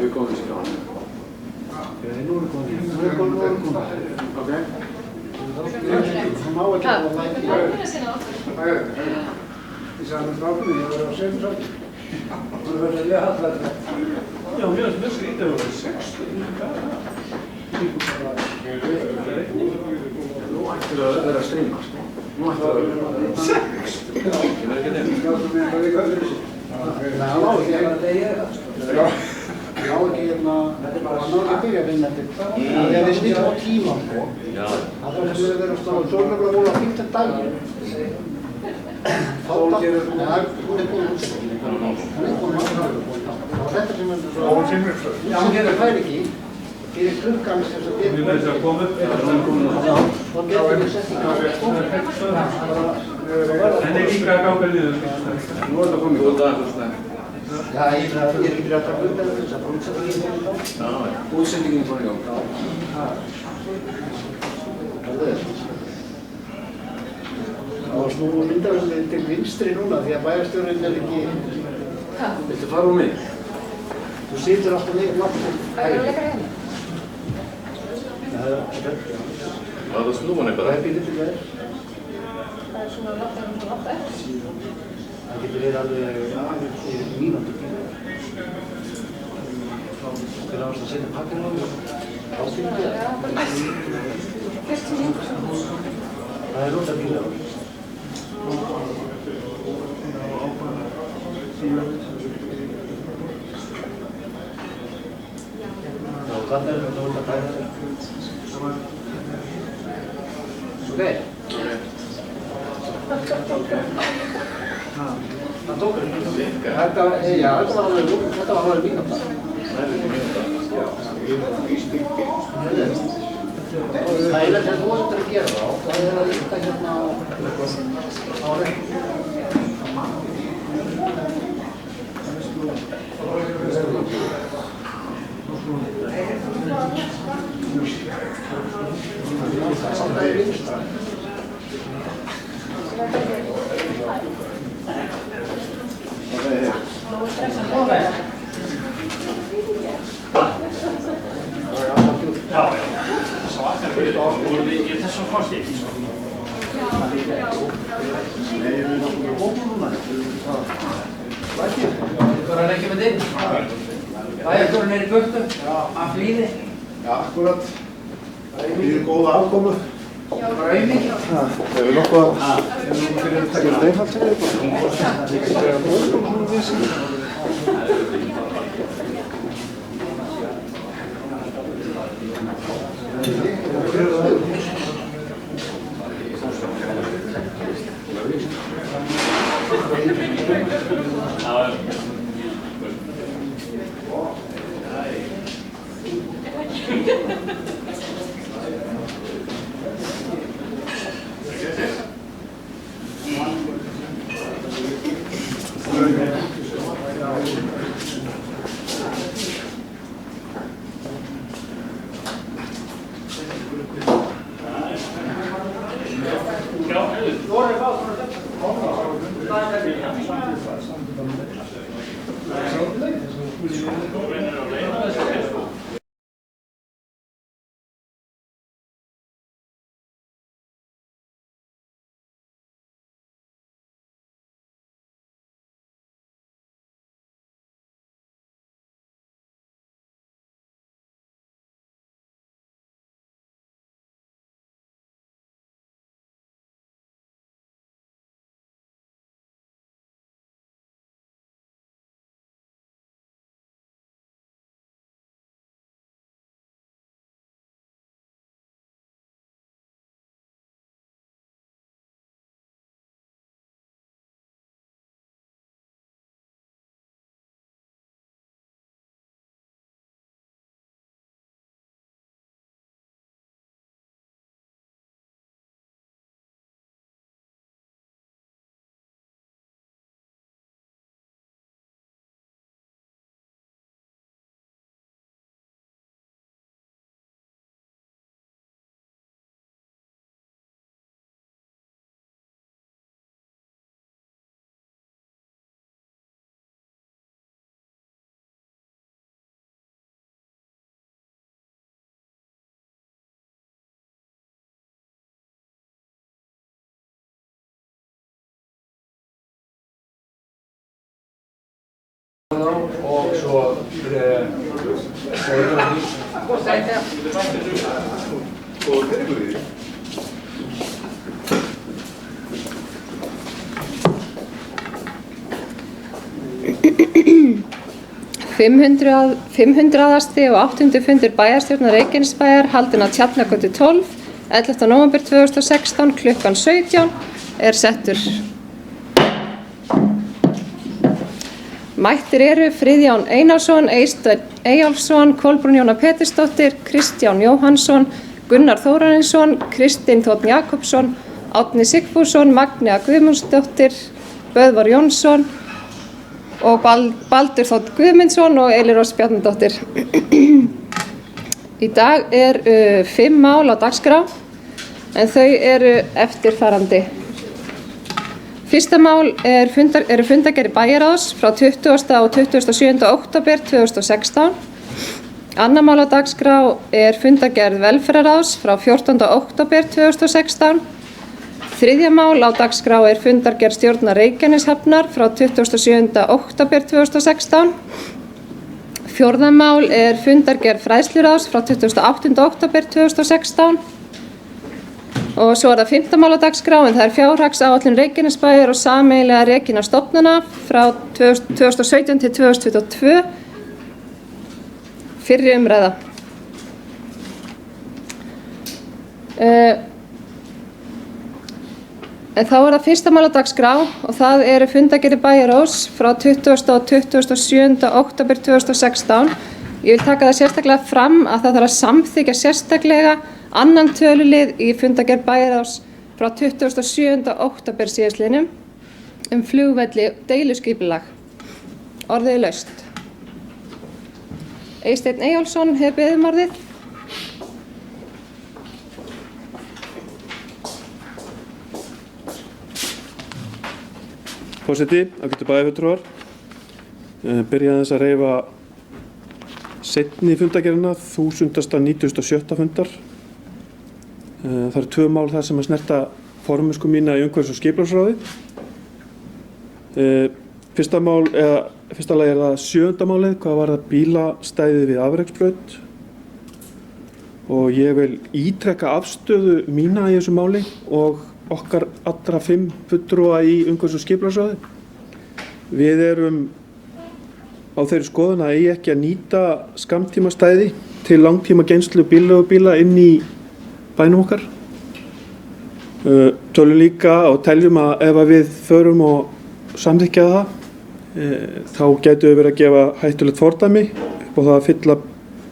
we call this one. Okay, nú er komið. Okay. Það má ekki að lækja. Ég sagði hann strákunni, ég var á 7 sæti. Það verður ég hallægt. Já, mér finnst mjög skrítið að vera 60 í dag. Nú ættir það að vera að streymast. Nú ættir það að vera 60. Ég verð ekki nefn. Skjáðum við eitthvað líka fyrir sig. Það má ekki hérna, það má ekki byrja að vinna þetta. Það er snýtt á tíma, sko. Það er að vera stáð, svo er það voru að 15 daginn. Hún er búin útstofn. Hún er búin útstofn. Og þetta sem er svo... Og hún finnur svo. Já, hún getur fær ekki. Fyrir klukkan sem það getur... Við verðum að koma upp. Já, þá getur við sett En er líka að ganga niður. Nú er það komið. Góð dag, þú veist. Já, ég er ekki byrjað að taka upp eða þess að útsendingin er í gang. Útsendingin fór í gang. Það er. Það var snúið myndavelli til vinstri núna því að bæjarstjórinn er ekki... Viltu fara úr mig? Þú situr alltaf niður náttúrulega. Það er leikar hérna. Var það snúan eitthvað? Það er býtið til þér. Það er svona látt eftir. Það getur verið alveg mínútur bíl. Hvernig ást að setja pakkinu á mig? Ástíðum þér? Já, bara fyrst til hinn. Það er rosa bíl á mig. Já, þannig er þetta að tæða þér. Ok. Það tók ekki. Þetta var alveg mínúta. Það er þetta þú ættir að gera þá. Það er að líka hérna á það er vinstra. Ég er þessum kosti ekki svo. Nei, ég vil náttúrulega koma núna. Þú er ekki með þinn? Bæjarstjórinn er í burtu, hann flýði. Já, akkurat. Það er góða afkomu. Bara auðvitað. Við erum nokkuð að fyrir að taka reyfald til Og svo Og tekur því. 500. og 8. fundur bæjarstjórnar Reykjanesbæjar haldinn á Tjarnargötu 12, 11. nóvember 2016 klukkan 17 er settur. Mættir eru Friðjón Einarsson, Eysteinn Eyjólfsson, Kolbrún Jóna Pétursdóttir, Kristján Jóhannsson, Gunnar Þórarinsson, Kristinn Þ. Jakobsson, Árni Sigfússon, Magnea Guðmundsdóttir, Böðvar Jónsson og Baldur Þ. Guðmundsson og Elírós Bjarnadóttir. Í dag 5 mál á dagskrá en þau eru eftirfarandi. Fyrsta mál eru fundargerðir bæjarráðs frá 20. og 27. október 2016. Annað mál á dagskrá er fundargerð velferðarráðs frá 14. október 2016. Þriðja mál á dagskrá er fundargerð stjórnar Reykjaneshafnar frá 27. október 2016. Fjórða mál er fundargerð fræðsluráðs frá 28. október 2016. Og svo er það 5. mál á dagskrá en það er fjárhagsáætlun Reykjanesbæjar og sameiginlega rekinna stofnana frá 2017 til 2022. Fyrri umræða. En þá er það 1. mál á dagskrá og það eru fundargerðir bæjarráðs frá 20. og 27. október 2016. Ég vil taka það sérstaklega fram að það þarf að samþykkja sérstaklega annan tölulið í fundargerð bæjarráðs frá 27. október síðastliðnum flugvelli deiluskipulag. Orðið er laust. Eysteinn Eyjólfsson hefur beðið orðið. Forseti, ágætu bæjarfulltrúar, byrja aðeins að reifa seinni fundargerðina, 1097. fundar. Það eru 2 mál þar sem að snerta formennsku mína í umhverfis- og skipulagsráði. Fyrsta lagi er það 7. málið, hvað var það bílastæðið við afreksbraut. Og ég vil ítrekka afstöðu mína í þessu máli og okkar allra 5 fulltrúa í umhverfis- og skipulagsráði. Við erum á þeirri skoðun að eigi ekki að nýta skammtímastæði til langtíma geymslu bílaleigubíla inn í bænum okkar. Tölum líka og teljum að ef við förum og samþykkja það, þá gætu við verið að gefa hættulegt fordæmi upp á það að fylla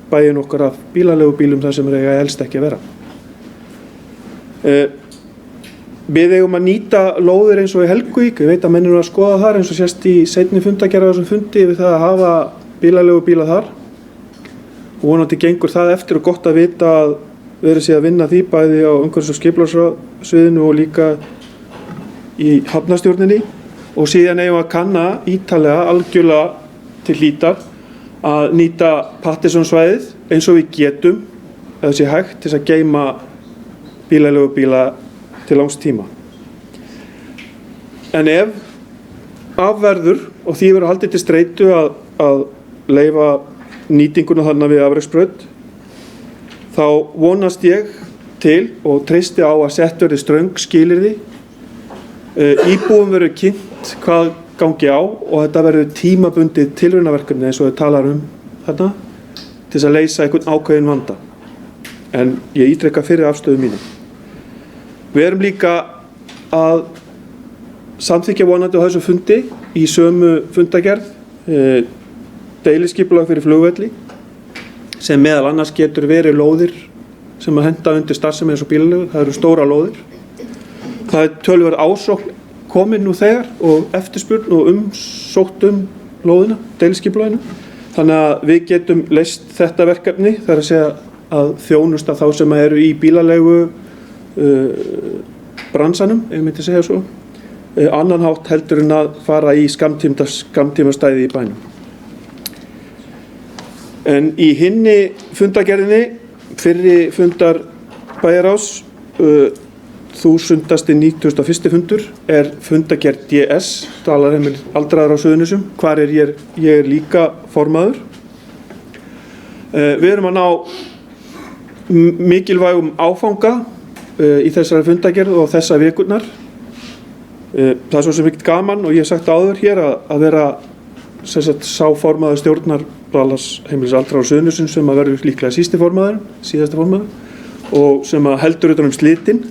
bæinn okkar af bílaleigubílum þar sem þeir eiga helst ekki að vera. Við eigum að nýta lóðir eins og í Helguvík. Ég veit að menn eru að skoða þar eins og sést í seinni fundargerð á þessum fundi við það að hafa bílaleigubíla þar. Og vonandi gengur það eftir og gott að vita að verið sé að vinna því bæði á umhverfis- og skipulagssviðinu og líka í hafnarstjórninni. Og síðan eigum að kanna ítarlega algjörlega til hlítar að nýta Pattissonsvæðið eins og við getum ef það sé hægt til að geyma bílaleigubíla til langs tíma. En ef afverður og því verður haldið til streitu að leyfa nýtinguna þarna við afreksbraut, þá vonast ég til og treysti á að sett verði ströng skilyrði. Íbúum verður kynnt hvað gangi á og þetta verður tímabundið tilraunaverkefni eins og þau talar þarna til að leysa einhvern ákveðin vanda. En ég ítrekka fyrir afstöðu mína. Við erum líka að samþykkja vonandi á þessu fundi í sömu fundargerð deiliskipulag fyrir flugvelli sem meðal annars getur verið lóðir sem að henda undir starfsemi eins og bílaleigu. Það eru stóra lóðir. Það er töluverð ásókn komin nú þegar og eftirspurn og umsótt lóðina, deiliskipulaginu. Þannig að við getum leyst þetta verkefni, það er að segja að þjónusta þá sem eru í bílaleigu bransanum, ef ég myndi segja svo, annan hátt heldur en að fara í skammtímastæði í bænum. En í hinni fundargerðinni, fyrri fundar bæjarráðs, 1091. fundur er fundagerð DS, dvalarheimili aldraðra á Suðurnesjum, hvar ég er líka formaður. Við erum að ná mikilvægum áfanga í þessari fundagerð og þessa vikurnar. Það er svo sem ekkert gaman og ég hef sagt áður hér að vera sá formaður stjórnar dvalarheimilis aldraðra á Suðurnesjum sem að verður líklega síðasti formaður og sem að heldur utan slitin.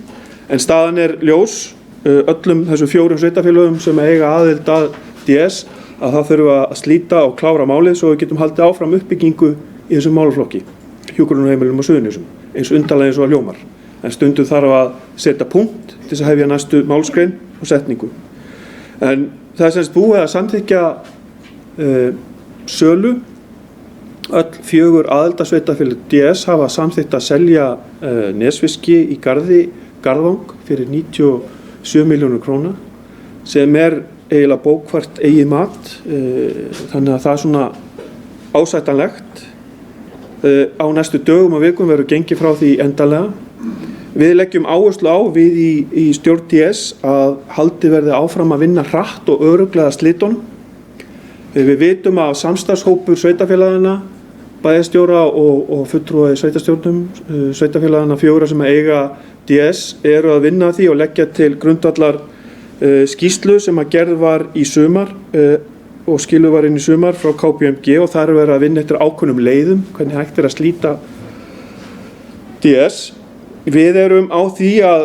En staðan er ljós, öllum þessum 4 sveitarfélögum sem eiga aðild að DS, að það þurfa að slíta og klára málið svo við getum haldið áfram uppbyggingu í þessum málaflokki, hjúkrunarheimilum á Suðurnesjum, eins undarlega eins og að hljómar. En stundum þarf að setja punkt til þess að hefja næstu málsgrein og setningu. En það er semst búið að samþykkja sölu. Öll 4 aðildarsveitarfélög DS hafa samþykkt að selja Nesfiski í Garðvang fyrir 97 milljónir króna sem er eiginlega bókfært eigið mat, þannig að það er svona ásættanlegt. Á næstu dögum og vikum verður gengið frá því endanlega. Við leggjum áherslu á við í stjórn DS að haldið verði áfram að vinna hratt og örugglega slitunum. Við vitum að samstarfshópur sveitarfélagana, bæjarstjóra og fulltrúa í sveitarstjórnum, sveitarfélagana 4 sem eiga DS eru að vinna því og leggja til grundvallar skýrslu sem að gerð var í sumar og skiluð var inn í sumar frá KPMG og þar er verið að vinna eftir ákveðnum leiðum, hvernig hægt er að slíta DS. Við erum á því að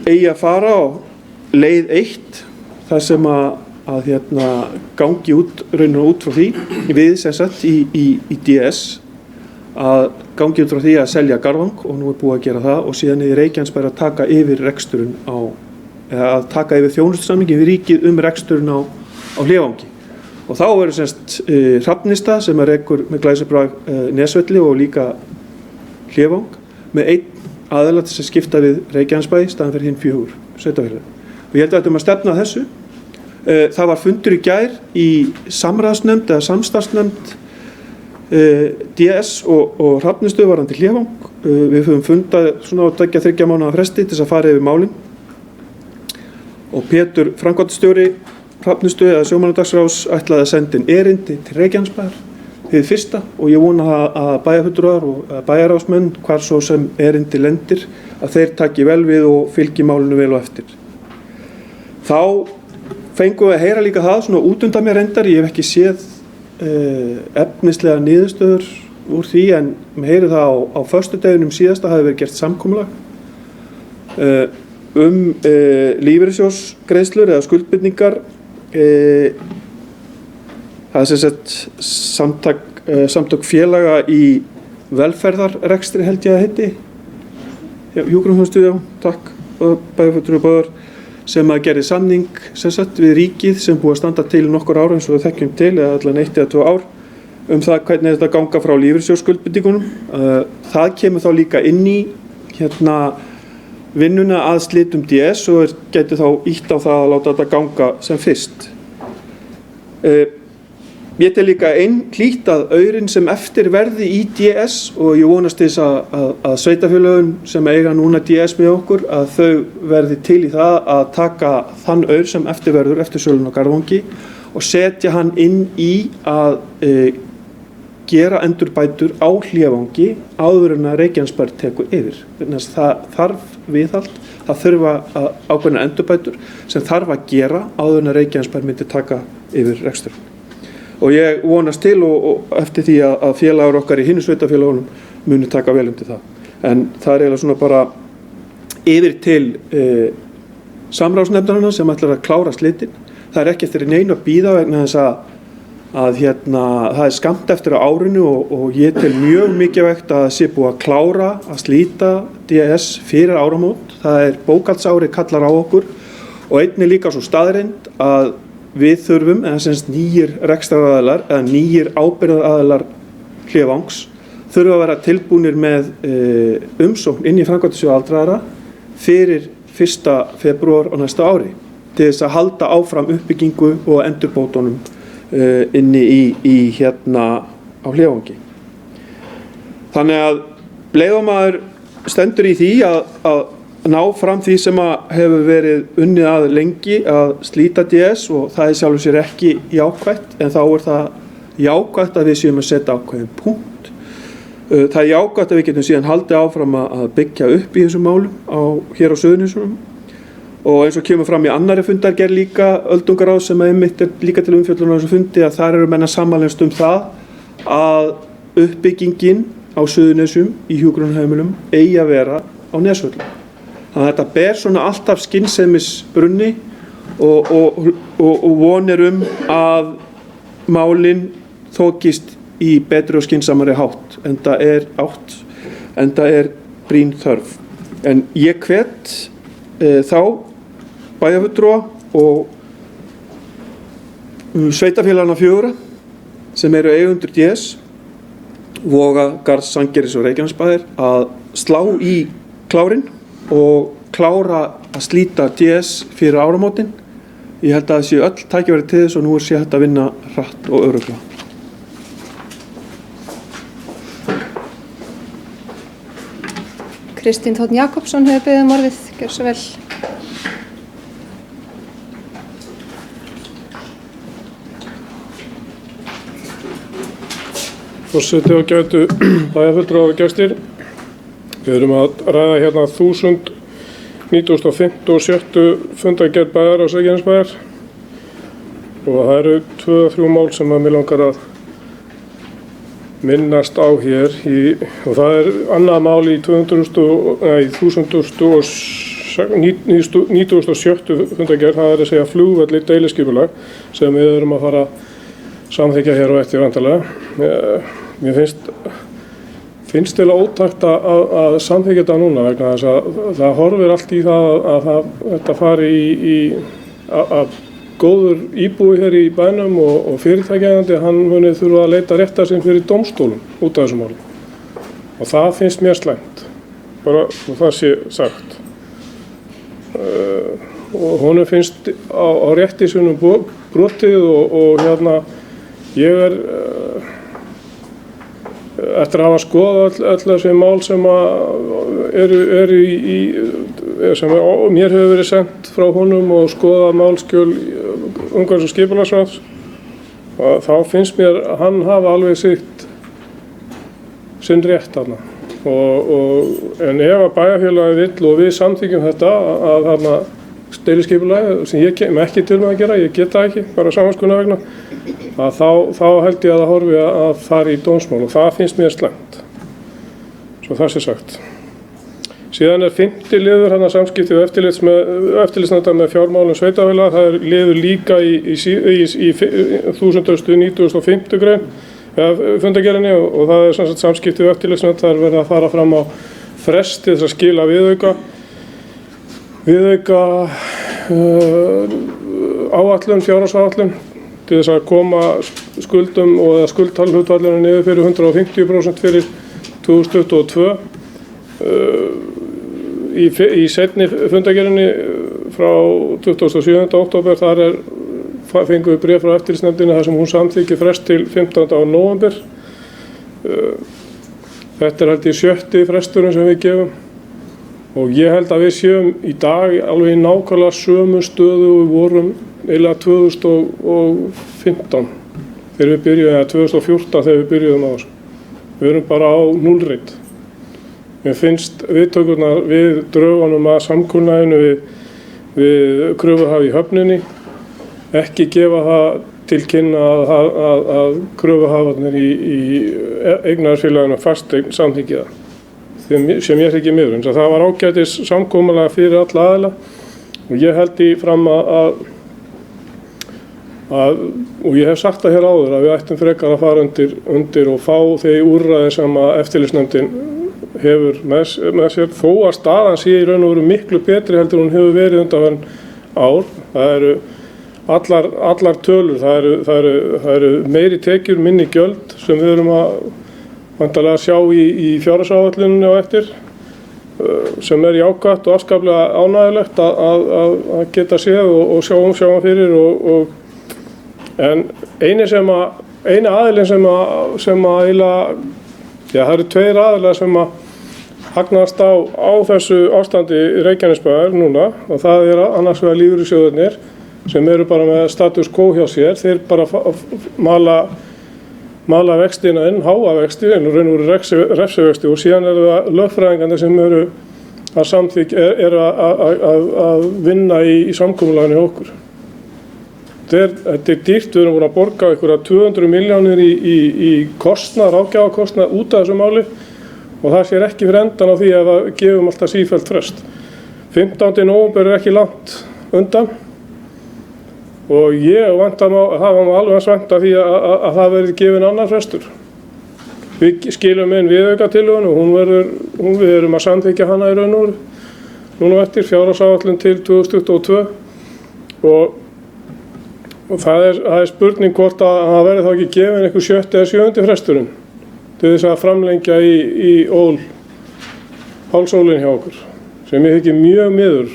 eigi að fara á leið 1, þar sem að gangi raunar út frá því, við sem sagt í DS, að gangi út frá því að selja Garðvang og nú er búið að gera það og síðan er Reykjanesbær að taka yfir reksturinn eða að taka yfir þjónustusamningi við ríkið reksturinn á Hlévangi. Og þá verður semst Hrafnista sem rekur með glæsibrag Nesvelli og líka Hlévang með 1 aðila til að skipta við Reykjanesbæ staðan fyrir hinn 4 sveitarfélög. Og ég held að þetta að stefna að þessu. Það var fundur í gær í samráðsnefnd eða samstarfsnefnd DS og Hrafnistu varðandi Hlévang. Við höfum fundað svona á 2-3 mánaða fresti til þess að fara yfir málin. Og Pétur, framkvæmdastjóri Hrafnistu eða sjómannadagsráðs ætlaði að senda inn erindi til Reykjanesbæjar hið fyrsta og ég vona að bæjarfulltrúar og bæjarráðsmenn hvar svo sem erindi lendir að þeir taki vel við og fylgi málinu vel og eftir. Þá fengum við að heyra líka það svona út undan mér reyndar, ég hef ekki séð efnislega niðurstöður úr því en við heyrum það á föstudeginum síðasta hafi verið gert samkomulag lífeyrissjóðsgreiðslur eða skuldbindningar. Það er sem sagt samtök félaga í velferðarrekstri held ég að heiti, hjúkrunarþjónustu, takk, bæjarfulltrúi báðar, sem að gerði samning sem sagt við ríkið sem búið að standa til nokkur ár eins og við þekkjum til eða allan 1 eða 2 ár það hvernig þetta ganga frá lífeyrissjóðsskuldbindingunum. Það kemur þá líka inn í vinnuna að slitum DS og getur þá ítt á það að láta þetta ganga sem fyrst. Ég tel líka klíkt að aurinn sem eftir verði í DS og ég vonast þess að sveitarfélögin sem eiga núna DS með okkur að þau verði til í það að taka þann aur sem eftir verður eftir sölun á Garðvangi og setja hann inn í að gera endurbætur á Hlévangi áður en að Reykjanesbær tekur yfir. Það þarf viðhald, það þurfa ákveðnar endurbætur sem þarf að gera áður en að Reykjanesbær myndi taka yfir rekstur. Og ég vonast til og eftir því að félagar okkar í hinum sveitarfélagunum muni taka vel undir það. En það er eiginlega svona bara yfir til samráðsnefndarinnar sem ætlar að klára slitin. Það er ekki eftir neinu að bíða vegna þess að það er skammt eftir á árinu og ég tel mjög mikilvægt að sé búið að klára að slíta DS fyrir áramót. Það er bókhaldsárið kallar á okkur og einnig líka svo staðreynd að við þurfum, eða semst nýjir rekstraraðilar eða nýjir ábyrgðaraðilar Hlévangs þurfa að vera tilbúnir með umsókn inn í framkvæmdasjóð aldraðra fyrir 1. febrúar á næsta ári til þess að halda áfram uppbyggingu og endurbótunum inni í á Hlévangi. Þannig að leiðamaður stendur í því að ná fram því sem að hefur verið unnið að lengi, að slíta DS, og það er sjálfur sér ekki jákvætt, en þá er það jákvætt að við séum að setja ákveðin punkt. Það er jákvætt að við getum síðan haldið áfram að byggja upp í þessum málum hér á Suðurnesjum, og eins og kemur fram í annarri fundargerð líka öldungaráðs sem einmitt er líka til umfjöllunar á þessum fundi, að þar eru menn að sammælast það að uppbyggingin á Suðurnesjum í hjúkrunarheimilum eigi að vera á Nesvöllum. Þannig að þetta ber svona alltaf skynsemisbrunni og vonir að málin þokist í betri og skynsamari hátt, enda er brýn þörf. En ég hvet þá bæjarfulltrúa og sveitafélagana 4 sem eru eigendur DS, Voga, Garðs, Sandgerðis og Reykjanesbæjar, að slá í klárinn og klára að slíta DS fyrir áramótin. Ég held að það séu öll tækifæri til þess og nú sé hægt að vinna hratt og örugglega. Kristín Tónn Jakobsson hefur beðið orðið. Gjör svo vel. Forseti og gætu bæjarfulltrúar og gestir. Við erum að ræða hérna 1095. fundargerð bæjar á Reykjanesbæjar og það eru 2-3 mál sem að mig langar að minnast á hér og það er annað mál í 1097. fundargerð, það er að segja flugvelli deiliskipulag sem við erum að fara að samþykkja hér og eftir vantarlega. Mér finnst til ótækt að samþykkja þetta núna vegna þess að það horfir allt í það að þetta fari að góður íbúi hér í bænum og fyrirtækjandi, hann muni þurfa að leita réttar sinn fyrir dómstólum út af þessu máli. Og það finnst mér slæmt, bara og það sé sagt. Og honum finnst á rétti sínum brotið og hérna, ég eftir að hafa skoðað öll þessi mál sem eru sem mér hefur verið sendt frá honum og skoðað málskjöl umhverfis- og skipulagsráðs, þá finnst mér að hann hafa alveg sinn rétt þarna. En ef að bæjarfélagið vill og við samþykkjum þetta að þarna deiliskipulagið sem ég kem ekki til með að gera, ég get það ekki, bara samhanskunnar vegna, að þá held ég að það horfi að fara í dómsmál og það finnst mér slæmt, svo það sé sagt. Síðan er 5. liður hérna samskipti og eftirlitsnefndar með fjármálum sveitafélaga, það er liður líka í 1095. grein fundargerðinni og það er samskipti og eftirlitsnefnd, það er verið að fara fram á fresti þess að skila viðauka áætlun, fjárhagsáætlun til þess að koma skuldum og skuldhlutfallinu niður fyrir 150% fyrir 2022. Í seinni fundargerðinni frá 27. október þar fengum við bréf frá eftirlitsnefndinni þar sem hún samþykki frest til 15. nóvember. Þetta er held í 7. fresturinn sem við gefum. Og ég held að við séum í dag alveg í nákvæmlega sömu stöðu og við vorum eiginlega 2015 þegar við byrjuðum, eða 2014 þegar við byrjuðum á þessu. Við erum bara á núllreit. Mér finnst viðtökurnar við draugunum að samkomulaginu við kröfuhafa í höfninni ekki gefa það til kynna að kröfuhafarnir í eignarfélaginu fasteign samþykki það. Sem ég ekki miður, eins og það var ágætis samkomulag fyrir alla aðila og ég held í fram og ég hef sagt það hér áður að við ættum frekar að fara undir og fá þeir úrræði sem að eftirlitsnefndin hefur með sér, þó að staðan sé í raun og veru miklu betri heldur hún hefur verið undanfarin ár. Það eru allar tölur, það eru meiri tekjur, minni gjöld sem við erum að vantarlega sjá í fjárhagsáætlunni á eftir sem er jákvætt og afskaplega ánægjulegt að geta séð og sjá fyrir en eini aðilinn sem að eiginlega, já það eru 2 aðilar sem að hagnast á þessu ástandi Reykjanesbæjar núna og það annars vegar lífeyrissjóðirnir sem eru bara með status quo hjá sér, þeir bara mala vextina inn, háa vexti, en raun og veru refsivexti og síðan það lögfræðingarnir sem eru að samþykja, eru að vinna í samkomulaginu hjá okkur. Þetta er dýrt, við erum búin að borga einhverja 200 milljónir í kostnað, ráðgjafakostnað út af þessu máli og það sér ekki fyrir endan á því að við gefum alltaf sífellt frest. 15. nóvember er ekki langt undan og ég hafa alveg að svænta því að það verði gefin annar frestur. Við skilum inn viðaukatillöguna og við erum að samþykkja hana í raun og veru núna eftir fjárhagsáætlun til 2022 og það er spurning hvort að það verði þá ekki gefin einhver 7. eða 7. fresturinn til þess að framlengja í hálsólinn hjá okkur sem ég þykir mjög miður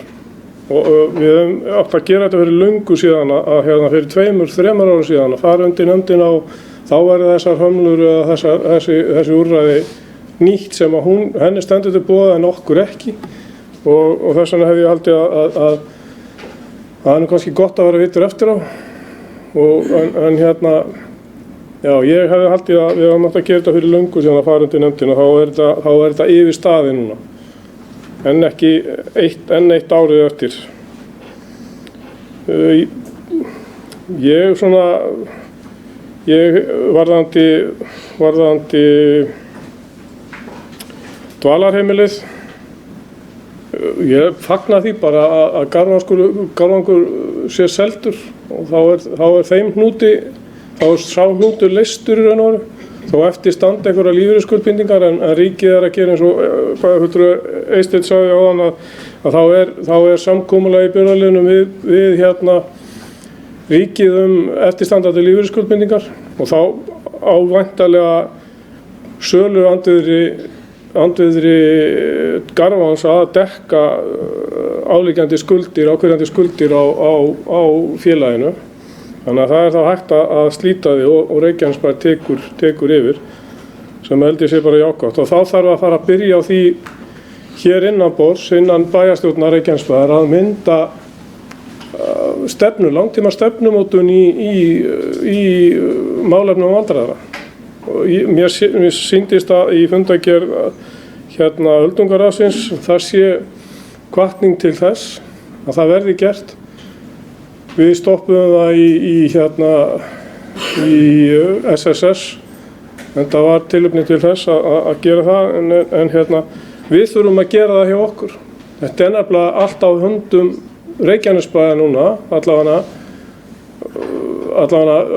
og við höfum átt að gera þetta fyrir löngu síðan að fyrir 2-3 árum síðan að fara undir nefndina og þá verði þessar hömlur eða þessi úrræði nýtt sem að henni stendur til boða en okkur ekki og þess vegna hef ég haldið að það er kannski gott að vera vitur eftir á en já, ég hefði haldið að við höfum átt að gera þetta fyrir löngu síðan að fara undir nefndina þá er þetta yfir staði núna en ekki enn eitt árið eftir. Ég varðandi dvalarheimilið, ég fagna því bara að Garðvangur sé seldur og þá er þeim hnúti, þá er sá hnútur leystur í raun og veru. Þó eftir standa einhverja lífeyrisskuldbindingar en ríkið er að gera eins og fulltrúi Eysteinn sagði áðan að þá er samkomulag í byrðarliðnum við ríkið eftirstandandi lífeyrisskuldbindingar og þá á væntanlega sölu andvirði Garðvangs að dekka álíkjandi skuldir, ákveðandi skuldir á félaginu. Þannig að það er þá hægt að slíta því og Reykjanesbær tekur yfir sem held ég sé bara jákvætt og þá þarf að fara að byrja á því hér innan bæjarstjórnar Reykjanesbær að mynda langtíma stefnumótun í málefnum aldraðra. Mér sýndist að í fundargerð öldungaráðsins það sé hvatning til þess að það verði gert. Við stoppuðum það í SSS, en það var tilefni til þess að gera það, en við þurfum að gera það hjá okkur. Þetta er nefnilega allt á höndum Reykjanesbæjar núna, allavega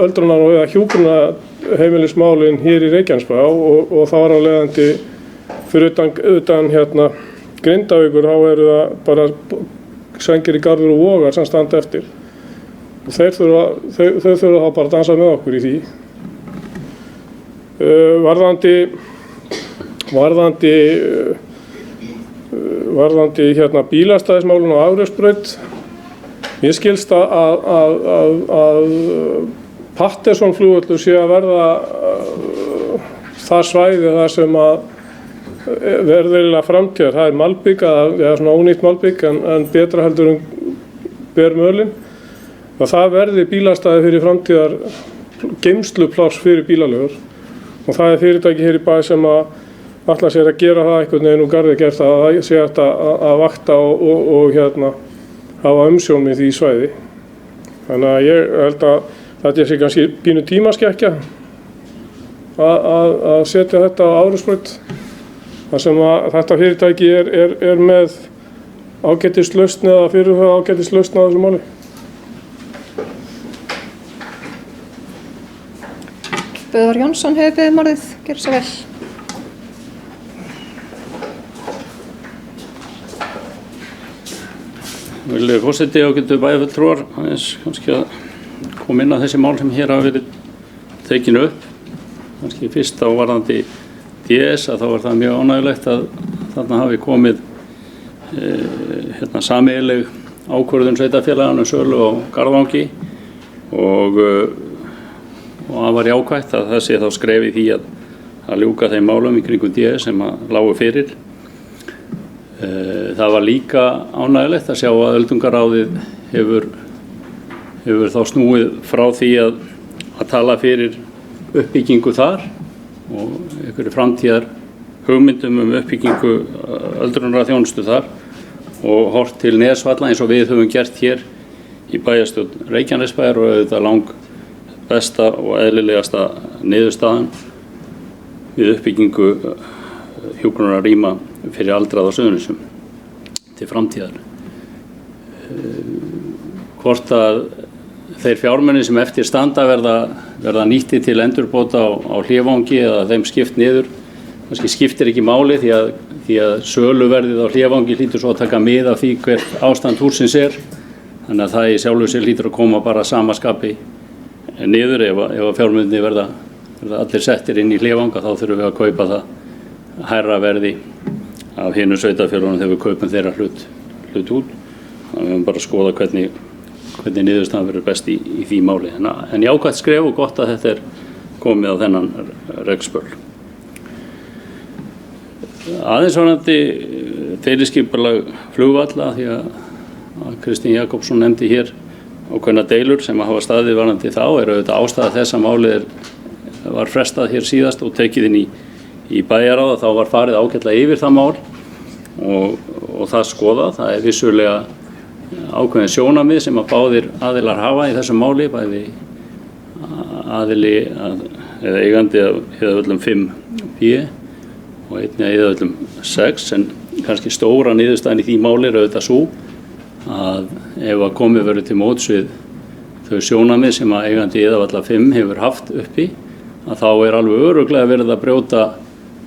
öldrunar og eða hjúkrunarheimilismálin hér í Reykjanesbæ og þá er á leiðandi fyrir utan Grindavíkur, þá eru það bara Sængir í Garður og Vogar sem standa eftir. Og þeir þurfa þá bara að dansa með okkur í því. Varðandi bílastæðismálun á Afreksbraut, mér skilst að Patterson flugvöllur sé að verða það svæði þar sem að verður framtíðar. Það er malbygg, eða svona ónýtt malbygg en betra heldur bermölin. Og það verði bílastæði fyrir framtíðar geymslupláss fyrir bílalögur og það er fyrirtæki hér í bæ sem að ætla sér að gera það einhvern veginn úr garði gert að sé að vakta og hafa umsjón með því svæði. Þannig að ég held að þetta sé kannski pínu tímaskekkja að setja þetta á Afreksbraut þar sem að þetta fyrirtæki er með ágætislausn eða fyrirhugað ágætislausn á þessu máli. Böðvar Jónsson hefur beðið orðið, gjörðu svo vel. Virðulegi forseti, ágætu bæjarfulltrúar, aðeins kannski að koma inn á þessi mál sem hér hafa verið tekin upp. Kannski fyrst á varðandi DS að þá var það mjög ánægjulegt að þarna hafi komið sameiginleg ákvörðun sveitarfélaganna sölu á Garðvangi og það var jákvætt að það sé þá skref í því að ljúka þeim málum í kringum DS sem lágu fyrir. Það var líka ánægilegt að sjá að öldungaráðið hefur þá snúið frá því að tala fyrir uppbyggingu þar og einhverju framtíðar hugmyndum uppbyggingu öldrunarþjónustu þar og horft til Nesvalla eins og við höfum gert hér í bæjarstjórn Reykjanesbæjar og auðvitað lang besta og eðlilegasta niðurstaðan við uppbyggingu hjúkrunarrýma fyrir aldraða á Suðurnesjum til framtíðar. Hvort að þeir fjármunir sem eftir standa verða nýtti til endurbóta á Hlévangi eða þeim skipt niður, kannski skiptir ekki máli því að söluverðið á Hlévangi hlýtur svo að taka mið af því hvert ástand hússins þannig að það í sjálfu sér hlýtur að koma bara sama skapi niður ef að fjármunir verða allir settir inn í Hlévanga þá þurfum við að kaupa það hærra verði af hinu sveitarfélögunum þegar við kaupum þeirra hlut út. Þannig að við höfum bara að skoða hvernig niðurstaðan verður best í því máli. En jákvætt skref og gott að þetta komið á þennan rekspöl. Aðeins varðandi deiliskipulag flugvalla því að Kristín Jakobsson nefndi hér ákveðnar deilur sem hafa staðið varðandi þá auðvitað ástæða þess að málið var frestað hér síðast og tekið inn í bæjarráð þá var farið ágætlega yfir það mál og það skoðað. Það vissulega ákveðin sjónarmið sem að báðir aðilar hafa í þessu máli, bæði aðili eða eigandi af Iðavöllum 5B og einnig að Iðavöllum 6 en kannski stóra niðurstaðan í því máli auðvitað svo að ef að komið verður til móts við þau sjónarmið sem að eigandi Iðavalla 5 hefur haft uppi að þá alveg örugglega verið að brjóta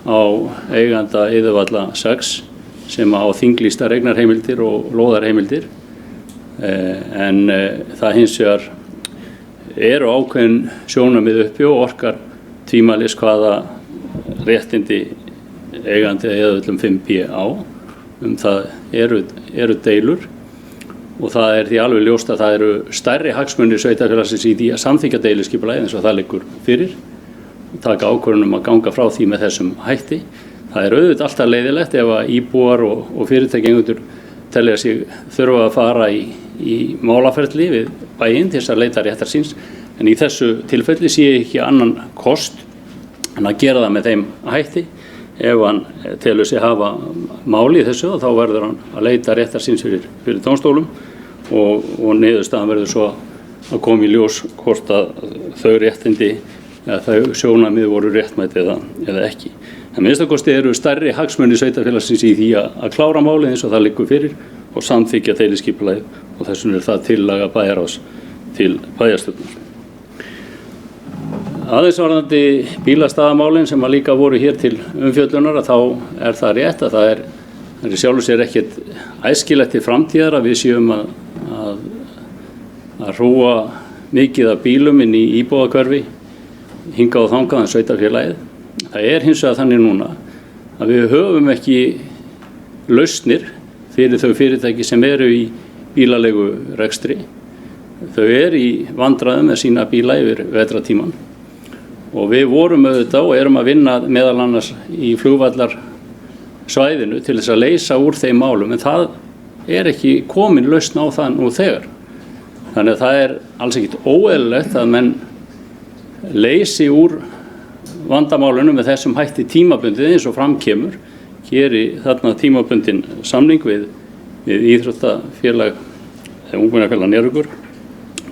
á eiganda Iðavalla 6 sem á þinglýstar eignarheimildir og lóðarheimildir en það hins vegar eru ákveðin sjónarmið uppi og orkar tvímælis hvaða réttindi eigandi Iðavöllum 5B á það eru deilur og það því alveg ljóst að það eru stærri hagsmunir sveitarfélagsins í því að samþykkja deiliskipulagið eins og það liggur fyrir taka ákvörðun að ganga frá því með þessum hætti. Það auðvitað alltaf leiðilegt ef að íbúar og fyrirtækjendur telja sig þurfa að fara í málaferli við bæinn til þess að leita réttar síns en í þessu tilfelli sé ég ekki annan kost en að gera það með þeim hætti. Ef hann telur sig hafa máli í þessu þá verður hann að leita réttar síns fyrir dómstólum og niðurstaðan verður svo að koma í ljós hvort að þau réttindi eða þau sjónarmið voru réttmætt eða ekki. En minnstakosti eru stærri hagsmunir sveitarfélagsins í því að klára málið eins og það liggur fyrir og samþykkja deiliskipulagið og þess vegna það tillaga bæjarráðs til bæjarstjórnar. Aðeins varðandi bílastæðamálin sem að líka voru hér til umfjöllunar að þá það rétt að það í sjálfu sér ekkert æskilegt til framtíðar að við séum að hrúa mikið af bílum inn í íbúðahverfi hingað og þangað en sveitarfélagið. Það hins vegar þannig núna að við höfum ekki lausnir fyrir þau fyrirtæki sem eru í bílalegu rekstri. Þau í vandræðum með sína bíla yfir vetratíman og við vorum auðvitað og erum að vinna meðal annars í flugvallarsvæðinu til þess að leysa úr þeim málum en það ekki komin lausn á það nú þegar. Þannig að það alls ekkert óeðlilegt að menn leysi úr vandamálunum með þessum hætti tímabundið eins og framkemur geri þarna tímabundin samning við íþróttafélag eða ungmennafélag Njarðvíkur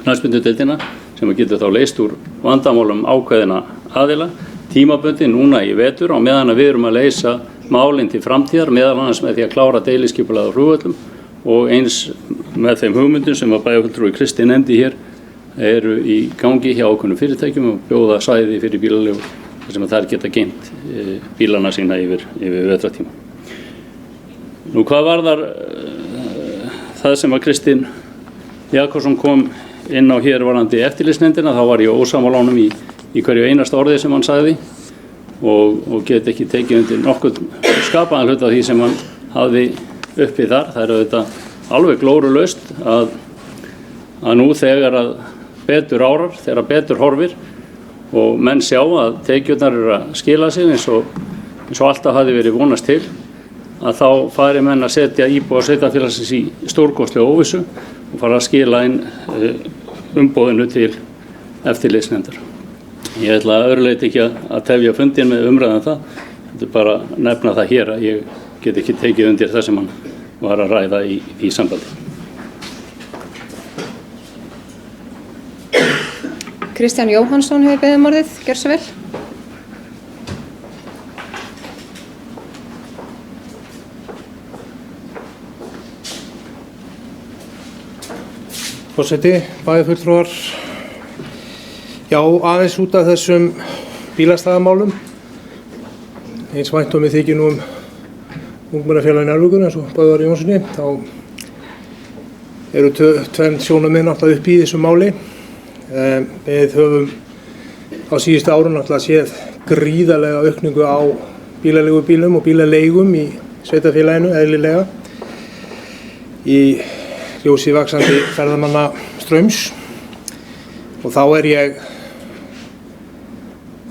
knattspyrnudeildina sem getur þá leyst úr vandamálum ákveðina aðila tímabundin núna í vetur á meðan að við erum að leysa málin til framtíðar meðal annars með því að klára deiliskipulag á flugvöllum og eins með þeim hugmyndum sem að bæjarfulltrúi Kristín nefndi hér eru í gangi hjá ákveðnum fyrirtækjum og bjóða svæði fyrir bílalegu þar sem að þær geta geymt bílana sína yfir vetratíma. Nú hvað varðar það sem að Kristín Jakobsson kom inn á hér varðandi eftirlitsnefndina þá var ég ósammála honum í hverju einasta orði sem hann sagði og get ekki tekið undir nokkuð skapaðan hluta af því sem hann hafði uppi þar. Það auðvitað alveg glórulaust að nú þegar að betur árar, þegar betur horfir og menn sjá að tekjurnar eru að skila sig eins og alltaf hafði verið vonast til að þá fari menn að setja íbúa sveitarfélagsins í stórkostlega óvissu og fara að skila inn umboðinu til eftirlitsnefndar. Ég ætla að öðru leyti ekki að tefja fundin með umræðan það, þetta er bara að nefna það hér að ég get ekki tekið undir það sem hann var að ræða í því sambandi. Kristján Jóhannsson hefur beðið orðið, gjör svo vel. Forseti, bæjarfulltrúar, já, aðeins út af þessum bílastæðamálum. Eins vænt og mér þykir nú ungmennafélagið Njarðvíkur eins og Böðvar Jónssoni, þá eru tvenn sjónarmið náttúrulega upp í þessu máli. Við höfum á síðustu árum náttúrulega séð gríðarlega aukningu á bílaleigubílum og bílaleigum í sveitarfélaginu, eðlilega, í ljósi vaxandi ferðamanna straums, og þá er ég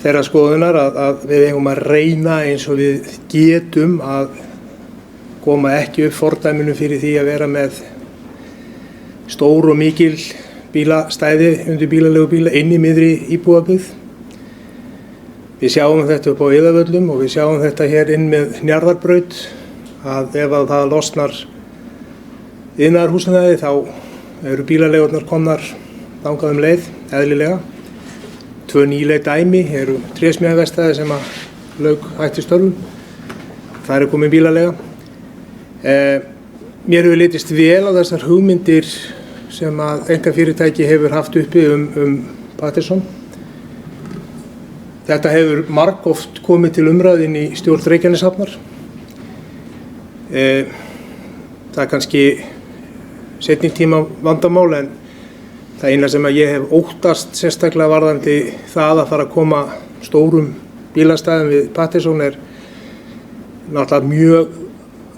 þeirra skoðunar að við eigum að reyna eins og við getum að koma ekki upp fordæminu fyrir því að vera með stór og mikil bílastæði undir bílaleigubíla inn í miðri íbúðabyggð. Við sjáum þetta upp á Iðavöllum og við sjáum þetta hér inn með Njarðarbraut, að ef að það losnar iðnaðarhúsnæði þá eru bílaleigurnar komnar þangað leið, eðlilega. 2 nýleg dæmi eru trésmíðaverkstæði sem að lauk hætti störfum. Það er komin bílaleiga. Mér hefur litist vel á þessar hugmyndir sem að einkafyrirtæki hefur haft uppi Patterson. Þetta hefur margoft komið til umræðin í stjórn Reykjaneshafnar. Það er kannski seinni tíma vandamál, en það eina sem að ég hef óttast sérstaklega varðandi það að fara að koma stórum bílastæðum við Patterson er náttúrulega mjög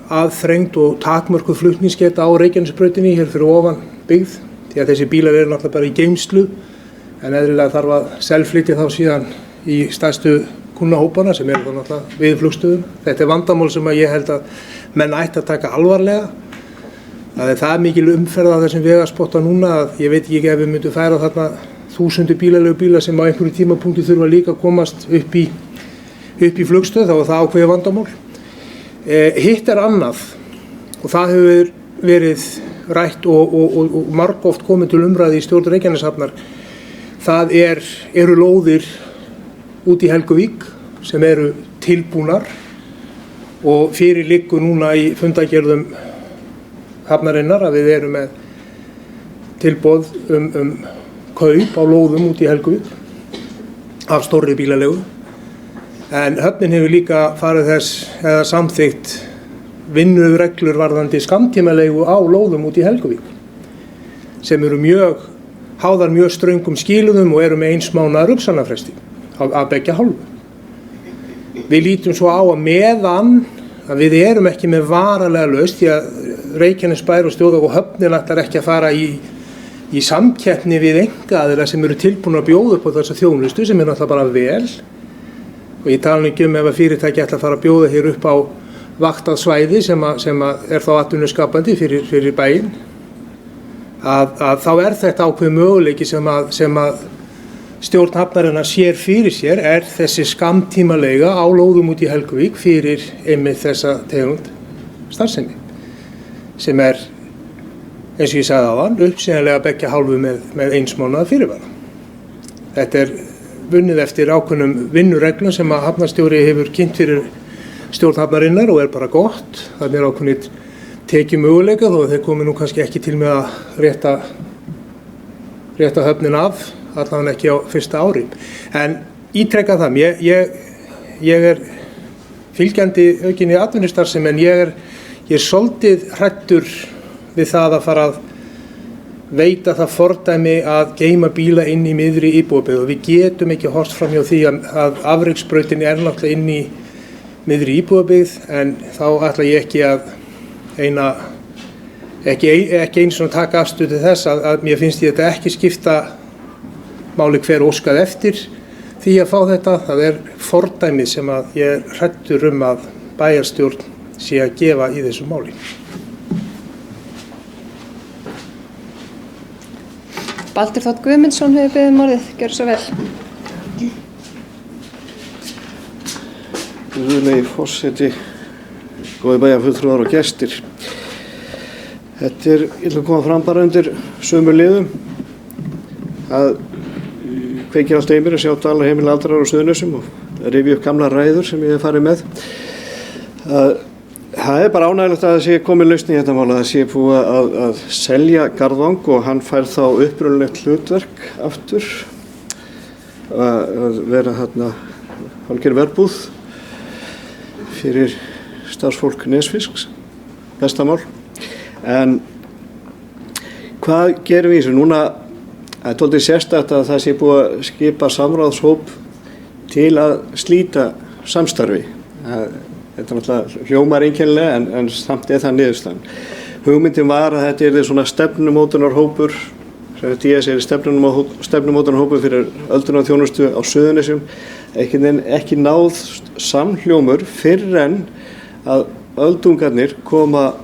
aðþrengd og takmörkuð flutningsgeta á Reykjanesbrautinni hér fyrir ofan byggð, því að þessi bílar eru náttúrulega bara í geymslu, en eðlilega þarf að selflytja þá síðan í stærstu kunnahópana sem eru þá náttúrulega við flugstöðum. Þetta er vandamál sem að ég held að menn ætti að taka alvarlega. Það er það mikil umferð á þessum vegaspotta núna að ég veit ekki ef við myndum færa þarna 1000 bílaleigubíla sem á einhverju tímapunkti þurfa líka að komast upp í flugstöð, þá er það ákveðið vandamál. Hitt er annað, og það hefur verið rætt og margoft komið til umræði í stjórn Reykjaneshafnar. Það eru lóðir út í Helguvík sem eru tilbúnar og fyrir liggur núna í fundagerðum hafnarinnar að við erum með tilboð kaup á lóðum út í Helguvík af stórri bílalegu. En höfnin hefur líka farið þess eða samþykkt vinnureglur varðandi skammtímalegu á lóðum út í Helguvík sem eru háðar mjög ströngum skilyrðum og eru með 1 mánaðar uppsagnarfresti af beggja hálfu. Við lítum svo á að meðan að við erum ekki með varanlega lausn, því að Reykjanesbær og stjórn og höfnin ætlar ekki að fara í samkeppni við einkaaðila sem eru tilbúin að bjóða upp á þessa þjónustu, sem er náttúrulega bara vel. Og ég tala ekki ef að fyrirtæki ætla að fara að bjóða hér upp á vaktað svæði sem er þá atvinnuskapandi fyrir bæinn, að þá er þetta ákveðin möguleiki sem að stjórn hafnarinnar sér fyrir sér, er þessi skammtímaleiga á lóðum út í Helguvík fyrir einmitt þessa tegund starfsemi, sem er, eins og ég sagði áðan, uppsýnilega beggja hálfu með 1 mánaðar fyrirvara. Þetta er vunnið eftir ákveðnum vinnureglum sem að hafnarstjóri hefur kynnt fyrir stjórn hafnarinnar og er bara gott. Það er ákveðnir tekið möguleika, þó að þeir komi nú kannski ekki til með að rétta höfnin af, allavega ekki á fyrsta ári. En ítreka það, ég er fylgjandi aukinni atvinnustarfsemi, en ég er svolítið hræddur við það að fara að veita það fordæmi að geyma bíla inn í miðri íbúðabyggð, og við getum ekki horft fram hjá því að afreksbrautin er náttúrulega inn í miðri íbúðabyggð, en þá ætla ég ekki eins og taka afstöðu til þess að mér finnst þetta ekki skipta máli hver óskað eftir því að fá þetta. Það er fordæmi sem að ég er hræddur að bæjarstjórn sé að gefa í þessu máli. Baldur Þ. Guðmundsson hefur beðið orðið. Gjörðu svo vel. Virðulegi forseti, góðir bæjarfulltrúar og gestir. Þetta ég ætla að koma fram bara undir sömu liðum að kveikir allt einmir að sjá dvalar heimili aldraðra á Suðurnesjum og rifja upp gamla ræður sem ég hef farið með. Það bara ánægilegt að það sé komið lausn í þetta mál, að það sé búið að selja Garðvang og hann fær þá upprunalegt hlutverk aftur að vera þarna hálfgerð verbúð fyrir starfsfólk Nesfisks, bestamál. En hvað gerum við í þessu? Núna er dálítið sérstakt að það sé búið að skipa samráðshóp til að slíta samstarfi. Þetta er náttúrulega hljómar einkennilega en samt það niðurstaðan. Hugmyndin var að þetta yrði svona stefnumótunarhópur, DS stefnumótunarhópur fyrir öldrunarþjónustu á Suðurnesjum. Ekki náð samhljómur fyrr en að öldungarnir koma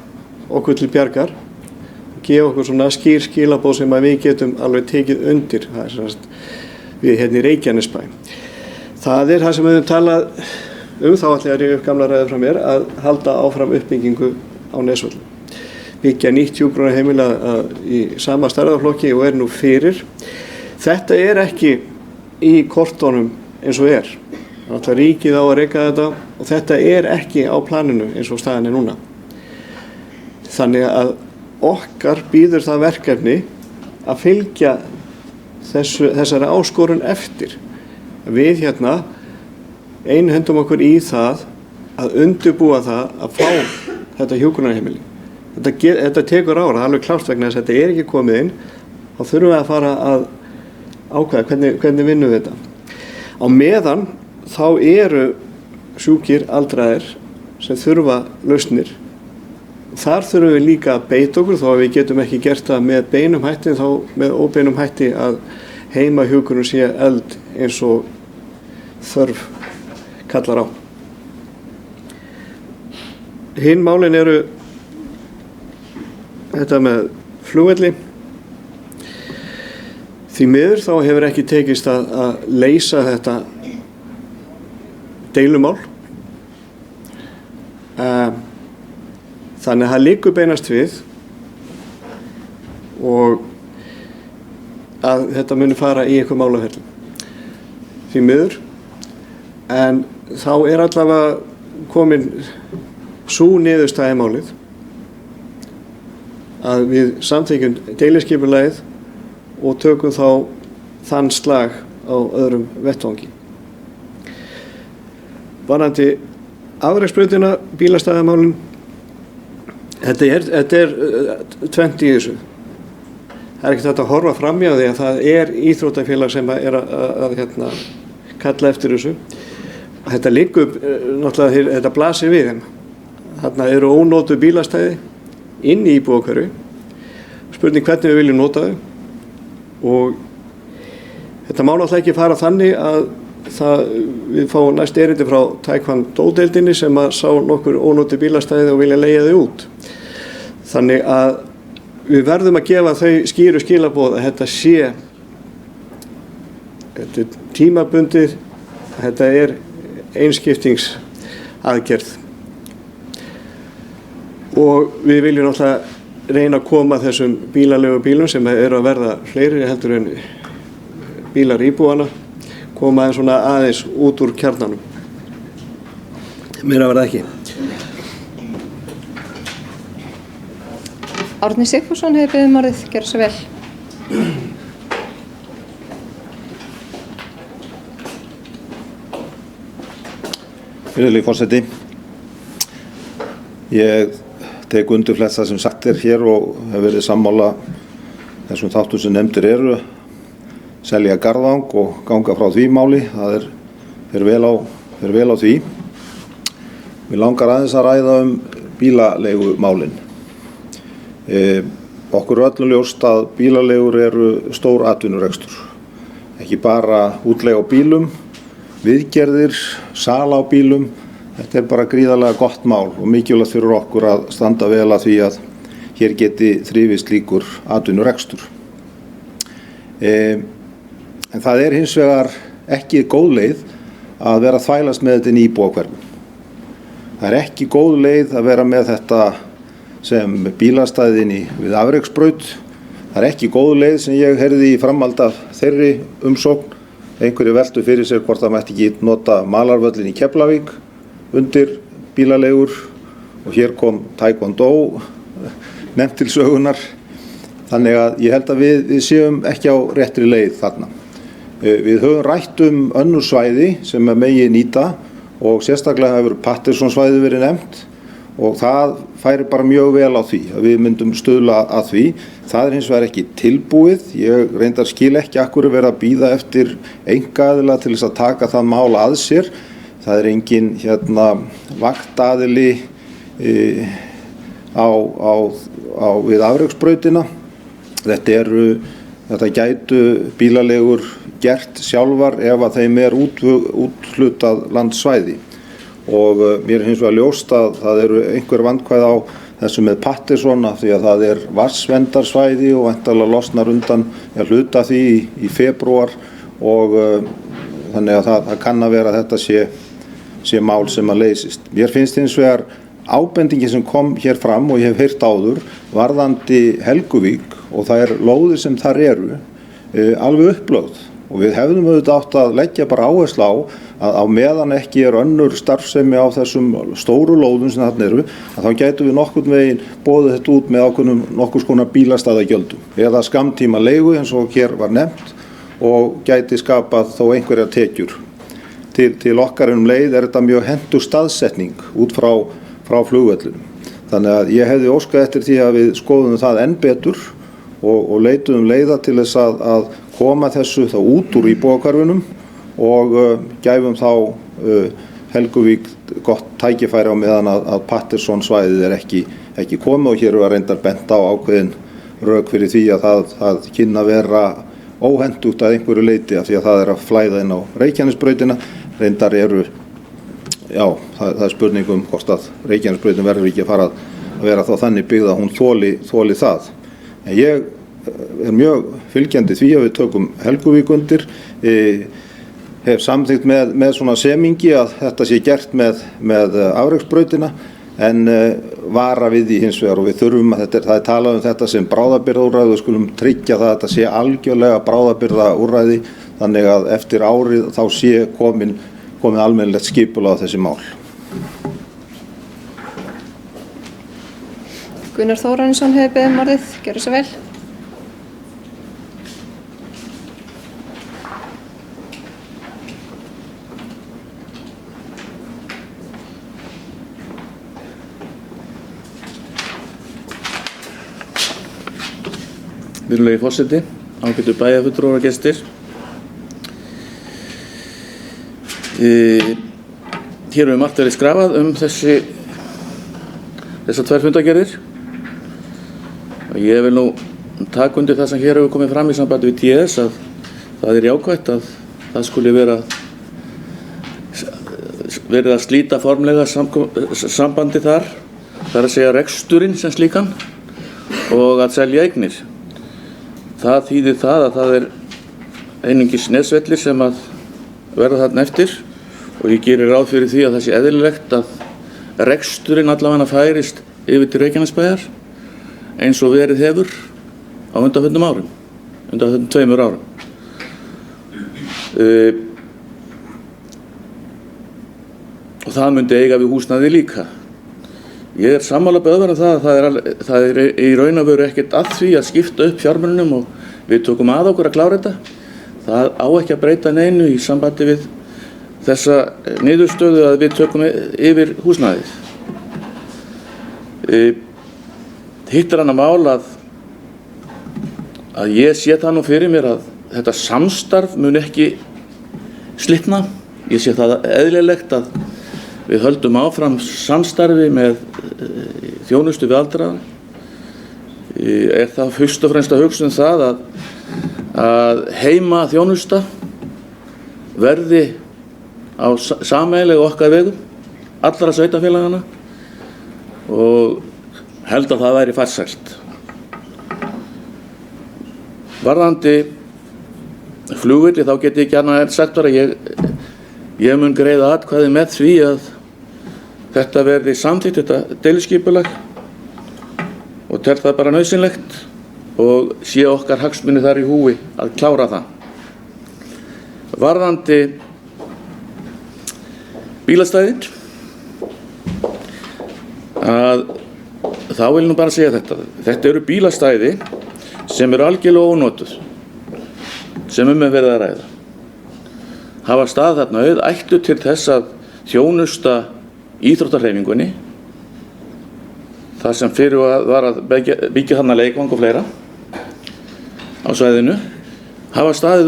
okkur til bjargar og gefa okkur svona skýr skilaboð sem að við getum alveg tekið undir. Það er svona við hérna í Reykjanesbæ. Það er það sem við höfum talað þá ætla ég að rifja upp gamla ræður frá mér að halda áfram uppbyggingu á Nesvöllum. Byggja nýtt hjúkrunarheimili í sama stærðarflokki og nú fyrir. Þetta ekki í kortunum eins og er. Þannig að ríkið á að reka þetta og þetta ekki á planinu eins og staðan núna. Þannig að okkar býður það verkefni að fylgja þessari áskorun eftir. Við hérna einhendum okkur í það að undirbúa það að fá þetta hjúkrunarheimili. Þetta tekur ára, það alveg klárt vegna þess að þetta ekki komið inn, þá þurfum við að fara að ákveða hvernig vinnum við þetta. Á meðan þá eru sjúkir aldraðir sem þurfa lausnir. Þar þurfum við líka að beita okkur, þó að við getum ekki gert það með beinum hætti, þá með óbeinum hætti að heimahjúkrun sé eld eins og þörf kallar á. Hinn málin eru þetta með flugvelli. Því miður þá hefur ekki tekist að leysa þetta deilumál. Þannig að það liggur beinast við og að þetta muni fara í eitthvað málaferli. Því miður. En þá allavega komin sú niðurstaða í málið að við samþykkjum deiliskipulagið og tökum þá þann slag á öðrum vettvangi. Varðandi afreksbrautina, bílastæðamálin, þetta er tvennt í þessu. Það ekki hægt að horfa fram hjá því að það íþróttafélag sem að kalla eftir þessu. Þetta liggur náttúrulega, þetta blasir við þeim. Þarna eru ónótuð bílastæði inn í íbúðahverfi. Spurning hvernig við viljum nota þau og þetta má náttúrulega ekki fara þannig að við fáum næst erindi frá Taekwondo-deildinni sem að sá nokkur ónótuð bílastæði og vilja leigja þau út. Þannig að við verðum að gefa þau skýru skilaboð að þetta tímabundið, þetta einskiptingsaðgerð og við viljum náttúrulega reyna að koma þessum bílalegu bílum sem eru að verða fleiri heldur en bílar íbúana, koma þeim svona aðeins út úr kjarnanum. Meira verða ekki. Árni Sigfússon hefur beðið orðið. Gjörðu svo vel. Virðulegi forseti, ég tek undir flest það sem sagt hér og hef verið sammála þessum þáttum sem nefndir eru, selja Garðvang og ganga frá því máli, það fer vel á því. Mér langar aðeins að ræða bílaleigumálin. Okkur öllum ljóst að bílaleigur eru stór atvinnurekstur, ekki bara útleiga á bílum, viðgerðir, sala á bílum, Þetta er bara gríðarlega gott mál og mikilvægt fyrir okkur að standa vel að því að hér geti þrifist slíkur atvinnurekstur. En það er hins vegar ekki góð leið að vera að þvælast með þetta í íbúahverfum. Það er ekki góð leið að vera með þetta sem bílastæðin við Afreksbraut. Það er ekki góð leið sem ég heyrði í framhald af þeirri umsókn. Einhverju veltu fyrir sér hvort það mætti ekki nota malarvöllin í Keflavík undir bílalegur og hér kom Taekwondo nefnt til sögunar. Þannig að ég held að við séum ekki á réttri leið þarna. Við höfum rætt önnur svæði sem megi nýta og sérstaklega hefur Patterson svæði verið nefnt og það færi bara mjög vel á því að við myndum stuðla að því. Það er hins vegar ekki tilbúið. Ég reyndar skil ekki af hverju vera að bíða eftir einkaaðila til þess að taka það mál að sér. Það er engin vaktaðili við Afreksbrautina. Þetta gætu bílalegur gert sjálfar ef að þeim er úthlutað landsvæði. Og mér er hins vegar ljóst að það eru einhver vandkvæði á þessu með Patterson því að það er vatnsverndarsvæði og væntanlega losnar undan hluta því í febrúar og þannig að það kann að vera að þetta sé mál sem að leysist. Mér finnst hins vegar ábendingi sem kom hér fram og ég hef heyrt áður varðandi Helguvík og það er lóðir sem þar eru alveg upplögð og við hefðum auðvitað átt að leggja bara áherslu á að á meðan ekki er önnur starfsemi á þessum stóru lóðum sem þarna eru að þá gætum við nokkurn veginn boðið þetta út með ákveðnum nokkurs konar bílastæðagjöldum eða skammtíma leigu eins og hér var nefnt og gæti skapað þó einhverjar tekjur. Til okkar leið er þetta mjög hentug staðsetning út frá flugvellinum. Þannig að ég hefði óskað eftir því að við skoðum það enn betur og leituðum leiða til þess að koma þessu þá út úr íbúahverfunum og gæfum þá Helguvík gott tækifæri á meðan að Patterson svæðið er ekki komið og hér var reyndar bent á ákveðin rök fyrir því að það kynna vera óhentugt að einhverju leyti af því að það er að flæða inn á Reykjanesbrautina. Reyndar það er spurningum hvort að Reykjanesbrautin verður ekki að fara að vera þá þannig byggð að hún þoli það. En ég er mjög fylgjandi því að við tökum Helguvík undir. Hef samþykkt með svona semingi að þetta sé gert með Afreksbrautina en vara við því hins vegar og við þurfum að það er talað þetta sem bráðabirgðaúrræði og skulum tryggja það að þetta sé algjörlega bráðabirgðaúrræði þannig að eftir árið þá sé komin almennilegt skipulag á þessi mál. Gunnar Þórarinsson hefur beðið orðið, gjörðu svo vel. Virðulegi forseti, ágætu bæjarfulltrúar og gestir. Hér hefur margt verið skrafað þessar tvær fundargerðir og ég vil nú taka undir það sem hér hefur komið fram í sambandi við TS að það er jákvætt að það skuli verið að slíta formlega sambandi þar, það er að segja reksturinn sem slíkan og að selja eignir. Það þýðir það að það er einungis Nesvellir sem að verða þarna eftir og ég gerir ráð fyrir því að það sé eðlilegt að reksturinn allavega færist yfir til Reykjanesbæjar eins og verið hefur á undanförnum 2 árum. Og það myndi eiga við húsnæði líka. Ég er sammála böðvar að það er í raun og veru ekkert að því að skipta upp fjármunum og við tókum að okkur að klára þetta. Það á ekki að breyta neinu í sambandi við þessa niðurstöðu að við tökum yfir húsnæðið. Hitt er annað mál að ég sé það nú fyrir mér að þetta samstarf mun ekki slitna. Ég sé það eðlilegt að við höldum áfram samstarfi með þjónustu við aldraða. Er það fyrst og fremst að hugsa það að heima þjónusta verði á sameiginlegu okkar vegum allra sveitarfélagana og held að það væri farsælt. Varðandi flugvelli þá get ég ekki annað en sagt bara ég mun greiða atkvæði með því að þetta verði samþykkt, þetta deiliskipulag, og tel það bara nauðsynlegt og sé okkar hagsmuni þar í húfi að klára það. Varðandi bílastæðin, að þá vil nú bara segja þetta. Þetta eru bílastæði sem eru algjörlega ónotuð, sem er verið að ræða. Hafa stað þarna auð ættu til þess að þjónusta íþróttahreyfingunni, þar sem fyrir var að byggja þarna leikvang og fleira á svæðinu, hafa staðið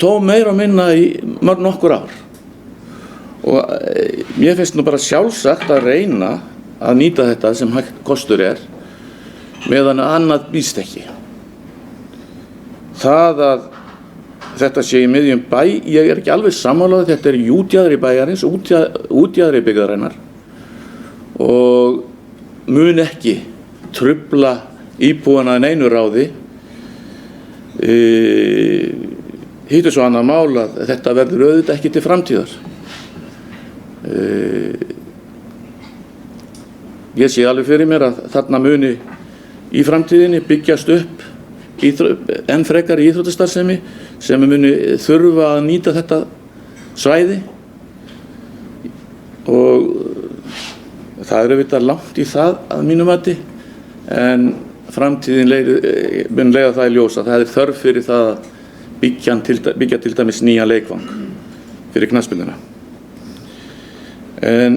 tóm meira og minna í nokkur ár. Og mér finnst nú bara sjálfsagt að reyna að nýta þetta sem kostur meðan annað býst ekki. Það að þetta sé í miðjum bæ, ég ekki alveg sammála, þetta í útjaðri bæjarins, útjaðri byggðarinnar, og mun ekki trufla íbúana neinu ráði. Hitt svo annað mál að þetta verður auðvitað ekki til framtíðar. Ég sé alveg fyrir mér að þarna muni í framtíðinni byggjast upp enn frekar í íþróttastarfsemi sem muni þurfa að nýta þetta svæði, og það er auðvitað langt í það að mínu mati, en framtíðin mun leiða það í ljós að það þörf fyrir það að byggja til dæmis nýja leikvang fyrir knattspyrnuna. En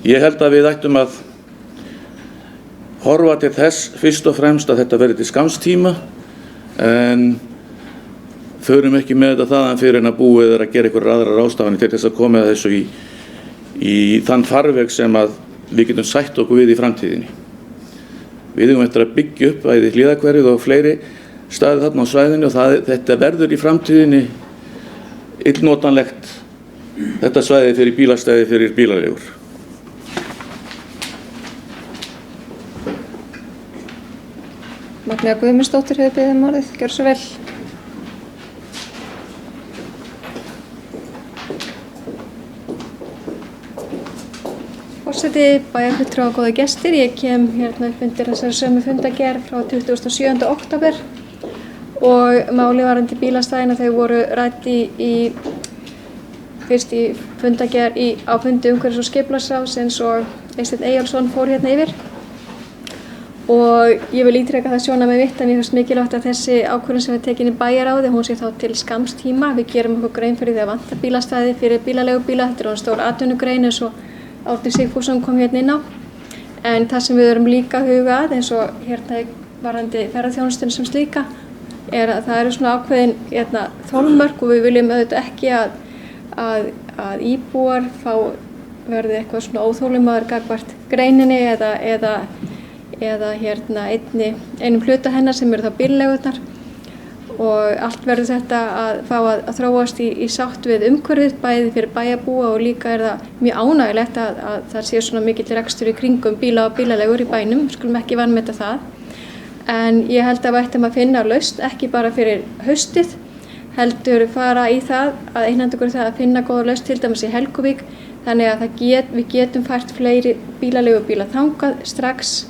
ég held að við ættum að horfa til þess fyrst og fremst að þetta verði til skamms tíma, en förum ekki með þetta þaðan fyrir en að búið að gera einhverjar aðrar ráðstafanir til þess að koma þessu í þann farveg sem að við getum sætt okkur við í framtíðinni. Við eigum eftir að byggja upp bæði Hlíðahverfið og fleiri staði þarna á svæðinu, og þetta verður í framtíðinni illnotanlegt, þetta svæði fyrir bílastæði fyrir bílaleigur. Magnea Guðmundsdóttir hefur beðið orðið, gjörðu svo vel. Forseti, bæjarfulltrúar og góðir gestir, ég kem hérna upp undir þessari sömu fundargerð frá 27. október og máli varðandi bílastæðina, þau voru rædd fyrst í fundargerð á fundi umhverfis- og skipulagsráðsins og Eysteinn Eyjólfsson fór hérna yfir. Og ég vil ítreka það sjónarmið mitt að mér finnst mikilvægt að þessi ákvörðun sem við tekin í bæjarráði, hún sé þá til skamms tíma. Við gerum okkur grein fyrir því að vantar bílastæði fyrir bílaleigubíla. Þetta er stór atvinnugrein eins og Árni Sigfússon kom hérna inn á. En það sem við erum líka að huga að, eins og hérna varðandi ferðaþjónustuna sem slíka, er að það eru svona ákveðin þolmörk, og við viljum auðvitað ekki að íbúar verði eitthvað svona óþolinmóðir gagnvart greininni eða einum hluta hennar sem eru þá bílaleigurnar, og allt verður þetta að fá að þróast í sátt við umhverfið, bæði fyrir bæjarbúa, og líka er það mjög ánægjulegt að það sé svona mikill rekstur í kringum bíla og bílaleigur í bænum, skulum ekki vanmeta það. En ég held að við ættum að finna lausn, ekki bara fyrir haustið, heldur fara í það að einhenda okkur það að finna góða lausn til dæmis í Helguvík, þannig að við getum fært fleiri bílaleigubíla þangað strax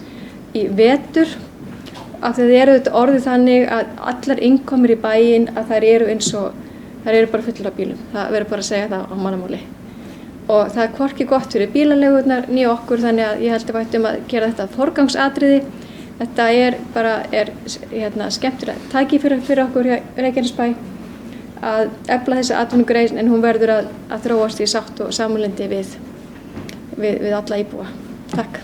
í vetur, af því það eru orðið þannig að allar innkomur í bæinn að þær eru bara fullar af bílum. Það verður bara að segja það á mannamáli. Og það er hvorki gott fyrir bílaleigurnar né okkur, þannig að ég held að við ættum að gera þetta forgangsatriði. Þetta er skemmtilegt tækifæri fyrir okkur hjá Reykjanesbæ að efla þessa atvinnugrein, en hún verður að þróast í sátt og samlyndi við alla íbúa. Takk.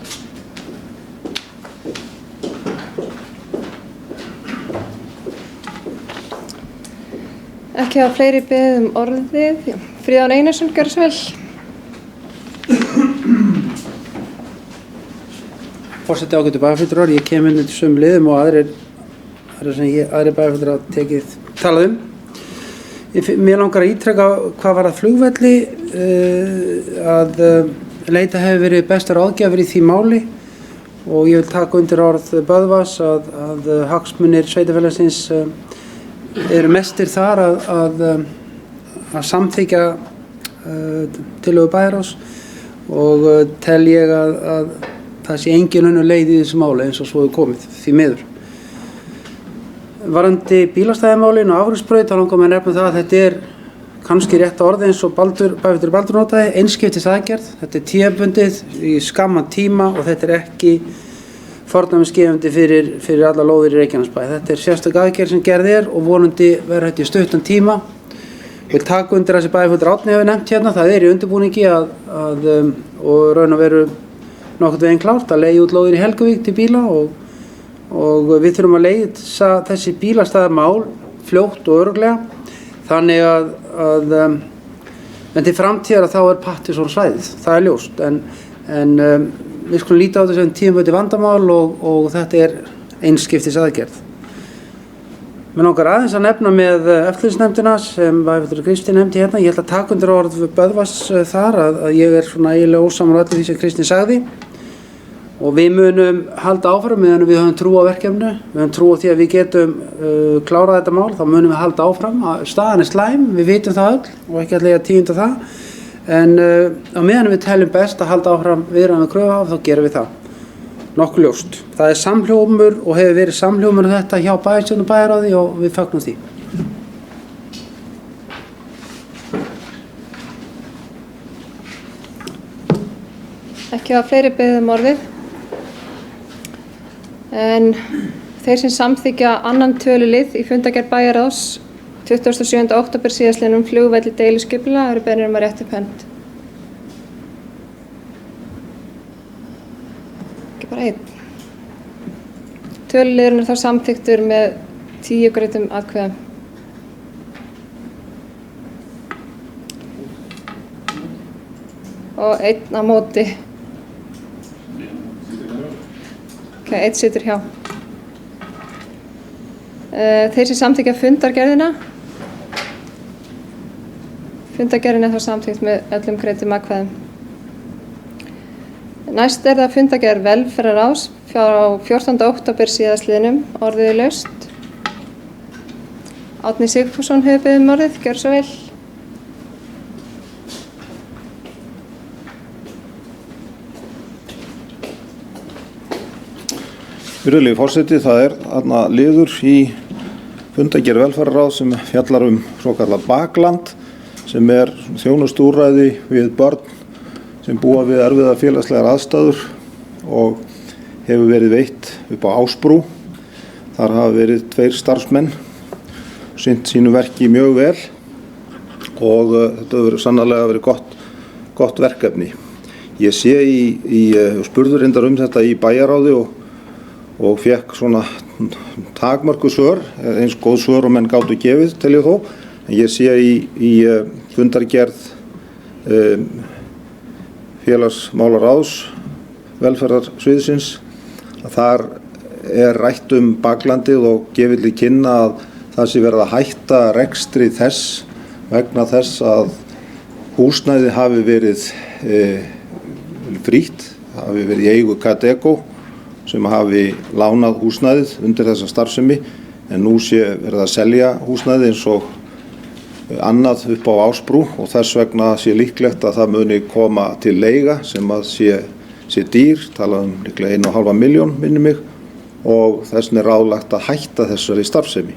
Ekki hafa fleiri beðið orðið. Fríðan Einarsson, gjörðu svo vel. Forseti, ágætu bæjarfulltrúar, ég kem inn undir sömu liðum og aðrir bæjarfulltrúar tekið talað um. Mér langar að ítreka hvað var að flugvelli að Leita hefur verið bestur ráðgjafur í því máli og ég vil taka undir orð Böðvars að hagsmunir sveitarfélagsins eru mestir þar að samþykja tillögu bæjarráðs og tel ég að það sé engin önnur leið í þessu máli eins og svo er komið því miður. Varðandi bílastæðamálin og afrekssbraut þá langar mér að nefna það að þetta er kannski rétt orði eins og Bæjarfótur Baldur notaði, einskiptis aðgerð. Þetta er tímabundið í skamman tíma og þetta er ekki fordæmisgefandi fyrir alla lóðir í Reykjanesbæ. Þetta er sérstök aðgerð sem gerð er og vonandi verður þetta í stuttan tíma. Við taka undir þessi Bæjarfótur Árni hefur nefnt hérna, það er í undirbúningi og raun og veru nokkurn veginn klárt að leigja út lóðir í Helguvík til bíla og við þurfum að leysa þessi bílastæðamál fljótt og örugglega þannig en til framtíðar þá er Patterson-svæðið, það er ljóst en við skulum líta á þessu sem tímabundið vandamál og þetta er einskiptis aðgerð. Mér langar aðeins að nefna með eftirlitsnefndina sem Bæjarfótur Kristín nefndi hérna, ég ætla að taka undir orð Böðvars þar að ég er svona eiginlega ósammála öllu því sem Kristín sagði. Og við munum halda áfram meðan við höfum trú á verkefnu, við höfum trú á því að við getum klárað þetta mál, þá munum við halda áfram. Staðan er slæm, við vitum það öll og ekki allir að tíunda það, en á meðan við teljum best að halda áfram viðræðum við Kröfuhaf, þá gerum við það. Nokkuð ljóst. Það er samhljómur og hefur verið samhljómur þetta hjá bæjarstjórn og bæjarráði og við fögnum því. Ekki hafa fleiri beðið um orðið. En þeir sem samþykja annan tölulið í fundargerð bæjarráðs 27. október síðastliðnum flugvelli deiliskipulag eru beðnir að rétta upp hönd. Ekki bara einn. Töluliðurinn er þá samþyktur með 10 greiddum atkvæðum. Og einn á móti. Einn situr hjá. Þeir sem samþykja fundargerðina. Fundargerðin er þá samþykkt með öllum greiddum atkvæðum. Næst er það fundargerð velferðarráðs frá 14. október síðastliðnum, orðið er laust. Árni Sigfússon hefur beðið um orðið, gjörðu svo vel. Virðulegi forseti, það er þarna liður í fundargerð velferðarráðs sem fjallar svokallað bakland sem er þjónustuúrræði við börn sem búa við erfiðar félagslegar aðstæður og hefur verið veitt upp á Ásbrú. Þar hafa verið 2 starfsmenn, sinnt sínu verki mjög vel og þetta hefur sannarlega verið gott verkefni. Ég sé spurður reyndar þetta í bæjarráði og fekk svona takmörkuð svör, eins góð svör og menn gátu gefið tel ég þó. En ég sé í fundargerð félagsmálaráðs velferðarsviðsins að þar er rætt baklandið og gefið til kynna að það sé verið að hætta rekstri þess vegna þess að húsnæði hafi verið frítt, hafi verið í eigu Kadeco sem hafi lánað húsnæðið undir þessa starfsemi en nú sé verið að selja húsnæði eins og annað upp á Ásbrú og þess vegna sé líklegt að það muni koma til leiga sem að sé dýr, talað líklega 1,5 milljón minnir mig og þess vegna er ráðlagt að hætta þessari starfsemi.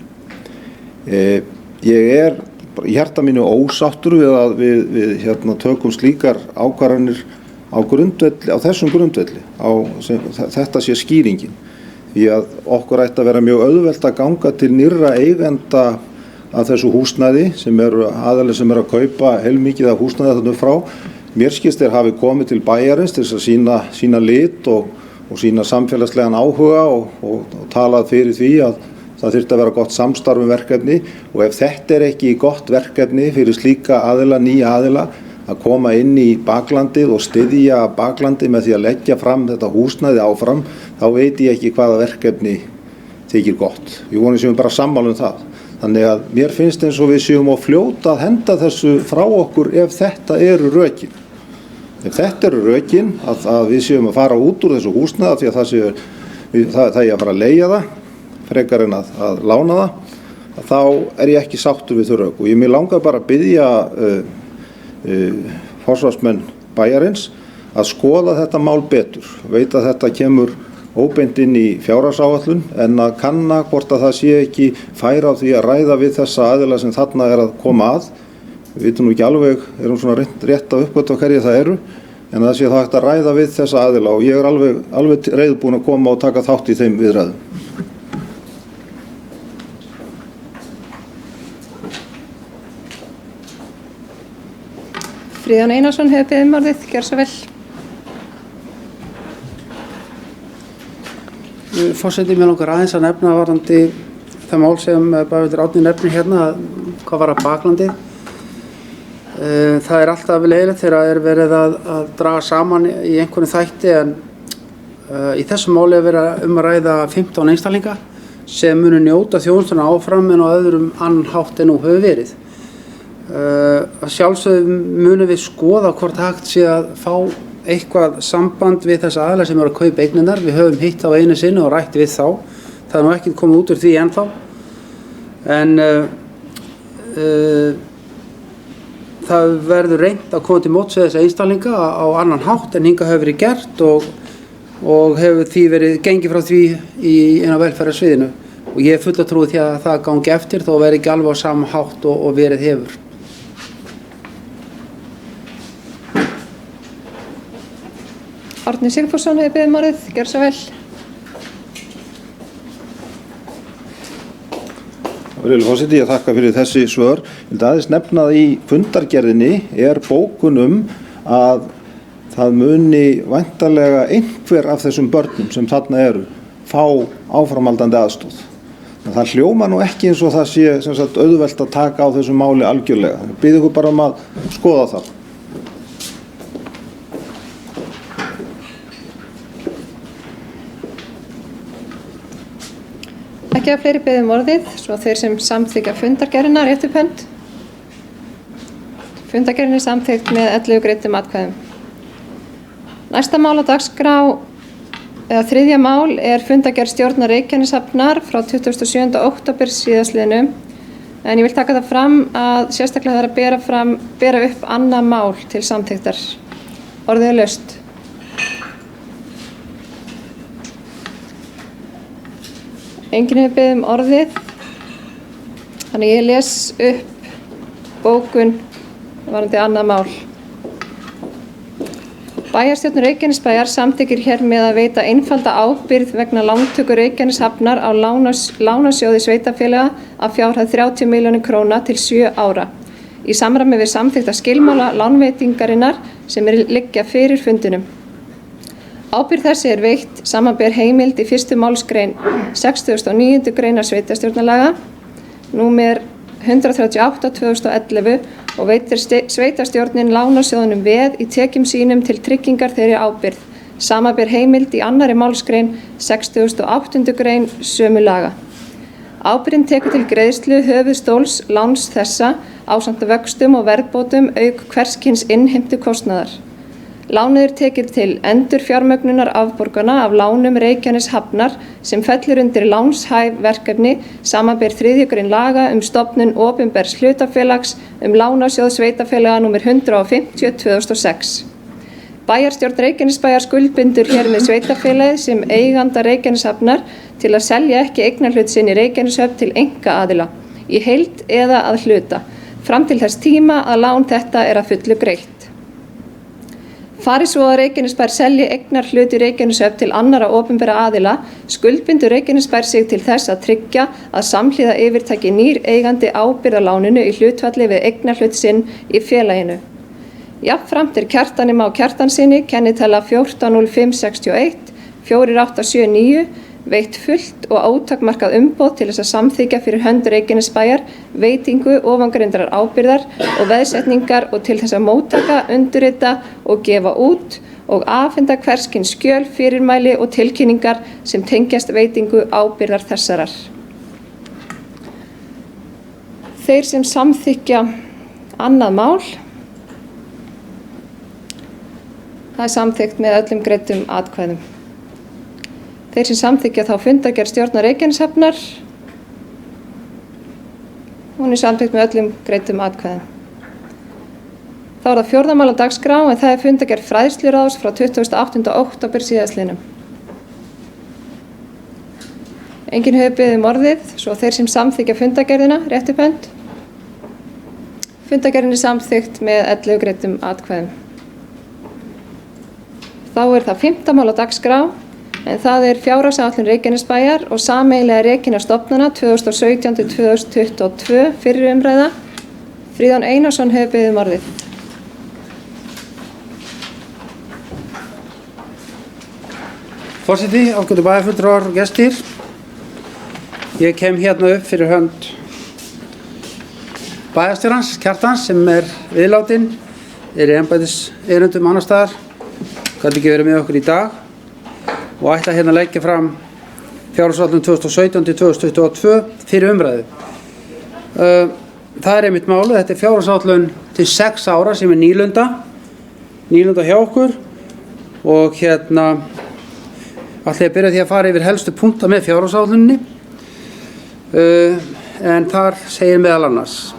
Ég er í hjarta mínu ósáttur við að við tökum slíkar ákvarðanir á þessum grundvelli, þetta sé skýringin. Því að okkur ætti að vera mjög auðvelt að ganga til nýrra eigenda af þessu húsnæði sem eru aðalir sem eru að kaupa heilmikið af húsnæði þarna frá. Mér skilst þeir hafi komið til bæjarins til þess að sína lit og sína samfélagslegan áhuga og talað fyrir því að það þyrfti að vera gott samstarf verkefni og ef þetta er ekki gott verkefni fyrir slíka aðila, nýja aðila, að koma inn í baklandið og styðja baklandið með því að leggja fram þetta húsnæði áfram, þá veit ég ekki hvaða verkefni þykir gott. Ég voni sem við bara sammála það. Þannig að mér finnst eins og við séum á fljóta að henda þessu frá okkur ef þetta eru rökin. Ef þetta eru rökin að við séum að fara út úr þessu húsnæði því að það er að fara að leigja það, frekar en að lána það, þá er ég ekki sáttur við þau rök. Og ég mig langar bara að biðja forsvarsmenn bæjarins að skoða þetta mál betur. Veit að þetta kemur óbeint inn í fjárhagsáætlun en að kanna hvort að það sé ekki færa á því að ræða við þessa aðila sem þarna er að koma að. Við vitum nú ekki alveg, erum svona rétt að uppgötva hverju það eru, en það sé það hægt að ræða við þessa aðila og ég er alveg reiðubúin að koma og taka þátt í þeim viðræðum. Friðjón Einarsson hefur beðið orðið, gjör svo vel. Forseti, mér langar aðeins að nefna varðandi það mál sem Bæjarhildur Árni nefnir hérna, hvað var að baklandið. Það er alltaf leiðilegt þegar er verið að draga saman í einhvern þætti en í þessu máli er verið að ræða 15 einstaklinga sem munu njóta þjónustuna áfram en á öðrum annan hátt en nú hefur verið. Sjálfsögðu munum við skoða hvort hægt sé að fá eitthvað samband við þessa aðila sem eru að kaupa eignirnar. Við höfum hitt á einu sinni og rætt við þá. Það er nú ekki komið út úr því ennþá. En það verður reynt að koma til móts við þessa einstaklinga á annan hátt en hingað hefur verið gert og hefur því verið gengið frá því í eina velferðarsviðinu. Og ég er full að trúi því að það gangi eftir þó verið ekki alveg á sama hátt og verið hefur. Árni Sigfússon hefur beðið orðið, gjör svo vel. Virðulegur forseti, ég þakka fyrir þessi svör. Ég vil aðeins nefna að í fundargerðinni er bókun að það muni væntanlega einhver af þessum börnum sem þarna eru fá áframhaldandi aðstoð. Það hljóma nú ekki eins og það sé sem sagt auðvelt að taka á þessu máli algjörlega. Ég bið ykkur bara að skoða það. Ekki að fleiri beðið orðið, svo þeir sem samþykja fundargerðina rétt upp hönd. Fundargerðin er samþykkt með 11 greiddum atkvæðum. Næsta mál á dagskrá, eða þriðja mál, er fundargerð stjórnar Reykjaneshafnar frá 27. október síðastliðnum. En ég vil taka það fram að sérstaklega það er að bera upp annað mál til samþykktar. Orðið er laust. Enginn hefur beðið orðið, þannig ég les upp bókun varðandi annað mál. Bæjarstjórn Reykjanesbæjar samþykkir hér með að veita einfalda ábyrgð vegna lántöku Reykjaneshafnar á lánasjóði sveitarfélaga að fjárhæð 30 milljónir króna til 7 ára. Í samræmi við samþykkta skilmála lánveitingarinnar sem liggja fyrir fundinum. Ábyrgð þessi er veitt samanber heimild í 1. málsgrein 69. greinar sveitarstjórnarlaga númer 138/2011 og veitir sveitarstjórnin lánasjóðunum veð í tekjum sínum til tryggingar þeirri ábyrgð, samanber heimild í 2. málsgrein 68. grein sömu laga. Ábyrgðin tekur til greiðslu höfuðstóls láns þessa ásamt vöxtum og verðbótum auk hvers kyns innheimtu kostnaðar. Lánið er tekið til endurfjármögnunar afborgana af lánum Reykjaneshafnar sem fellur undir lánshæf verkefni samanber 3. grein laga stofnun opinbers hlutafélags lánasjóð sveitarfélaga númer 150/2006. Bæjarstjórn Reykjanesbæjar skuldbindur hér með sveitarfélagið sem eiganda Reykjaneshafnar til að selja ekki eignarhlut sinn í Reykjaneshöfn til einkaaðila, í heild eða að hluta, fram til þess tíma að lán þetta er að fullu greitt. Fari svo að Reykjanesbær selji eignarhlut í Reykjaneshöfn til annarra opinberra aðila, skuldbindur Reykjanesbær sig til þess að tryggja að samhliða yfirtaki nýr eigandi ábyrgð á láninu í hlutfalli við eignarhlut sinn í félaginu. Jafnframt er Kjartani Má Kjartanssyni kennitala 140561 4879 veitt fullt og ótakmarkað umboð til þess að samþykkja fyrir hönd Reykjanesbæjar veitingu ofangreindrar ábyrgðar og veðsetningar og til þess að móttaka, undirrita og gefa út og afhenda hvers kyns skjöl, fyrirmæli og tilkynningar sem tengjast veitingu ábyrgðar þessarar. þeir sem samþykkja annað mál, það er samþykkt með öllum greiddum atkvæðum. Þeir sem samþykkja þá fundargerð stjórnar Reykjaneshafnar, hún er samþykkt með öllum greiddum atkvæðum. Þá er það 4. mál á dagskrá en það er fundargerð fræðsluráðs frá 28. október síðastliðnum. Enginn hefur beðið orðið, svo þeir sem samþykkja fundargerðina, rétt upp hönd. Fundargerðin er samþykkt með 11 greiddum atkvæðum. Þá er það 5. mál á dagskrá en það er fjárhagsáætlun Reykjanesbæjar og sameiginlega rekinna stofnana 2017-2022 fyrir umræða. Fríðjón Einarsson hefur beðið orðið. Forseti, ágætu bæjarfulltrúar og gestir. Ég kem hérna upp fyrir hönd bæjarstjórans, Kjartans, sem er viðlátinn, er í embættiserindum annars staðar, gat ekki verið með okkur í dag og ætla hérna að leggja fram fjárhagsáætlun 2017-2022 fyrir umræðu. Það er einmitt málið, þetta er fjárhagsáætlun til 6 ára sem er nýlunda hjá okkur og hérna ætla ég að byrja því að fara yfir helstu punkta með fjárhagsáætluninni. En þar segir meðal annars: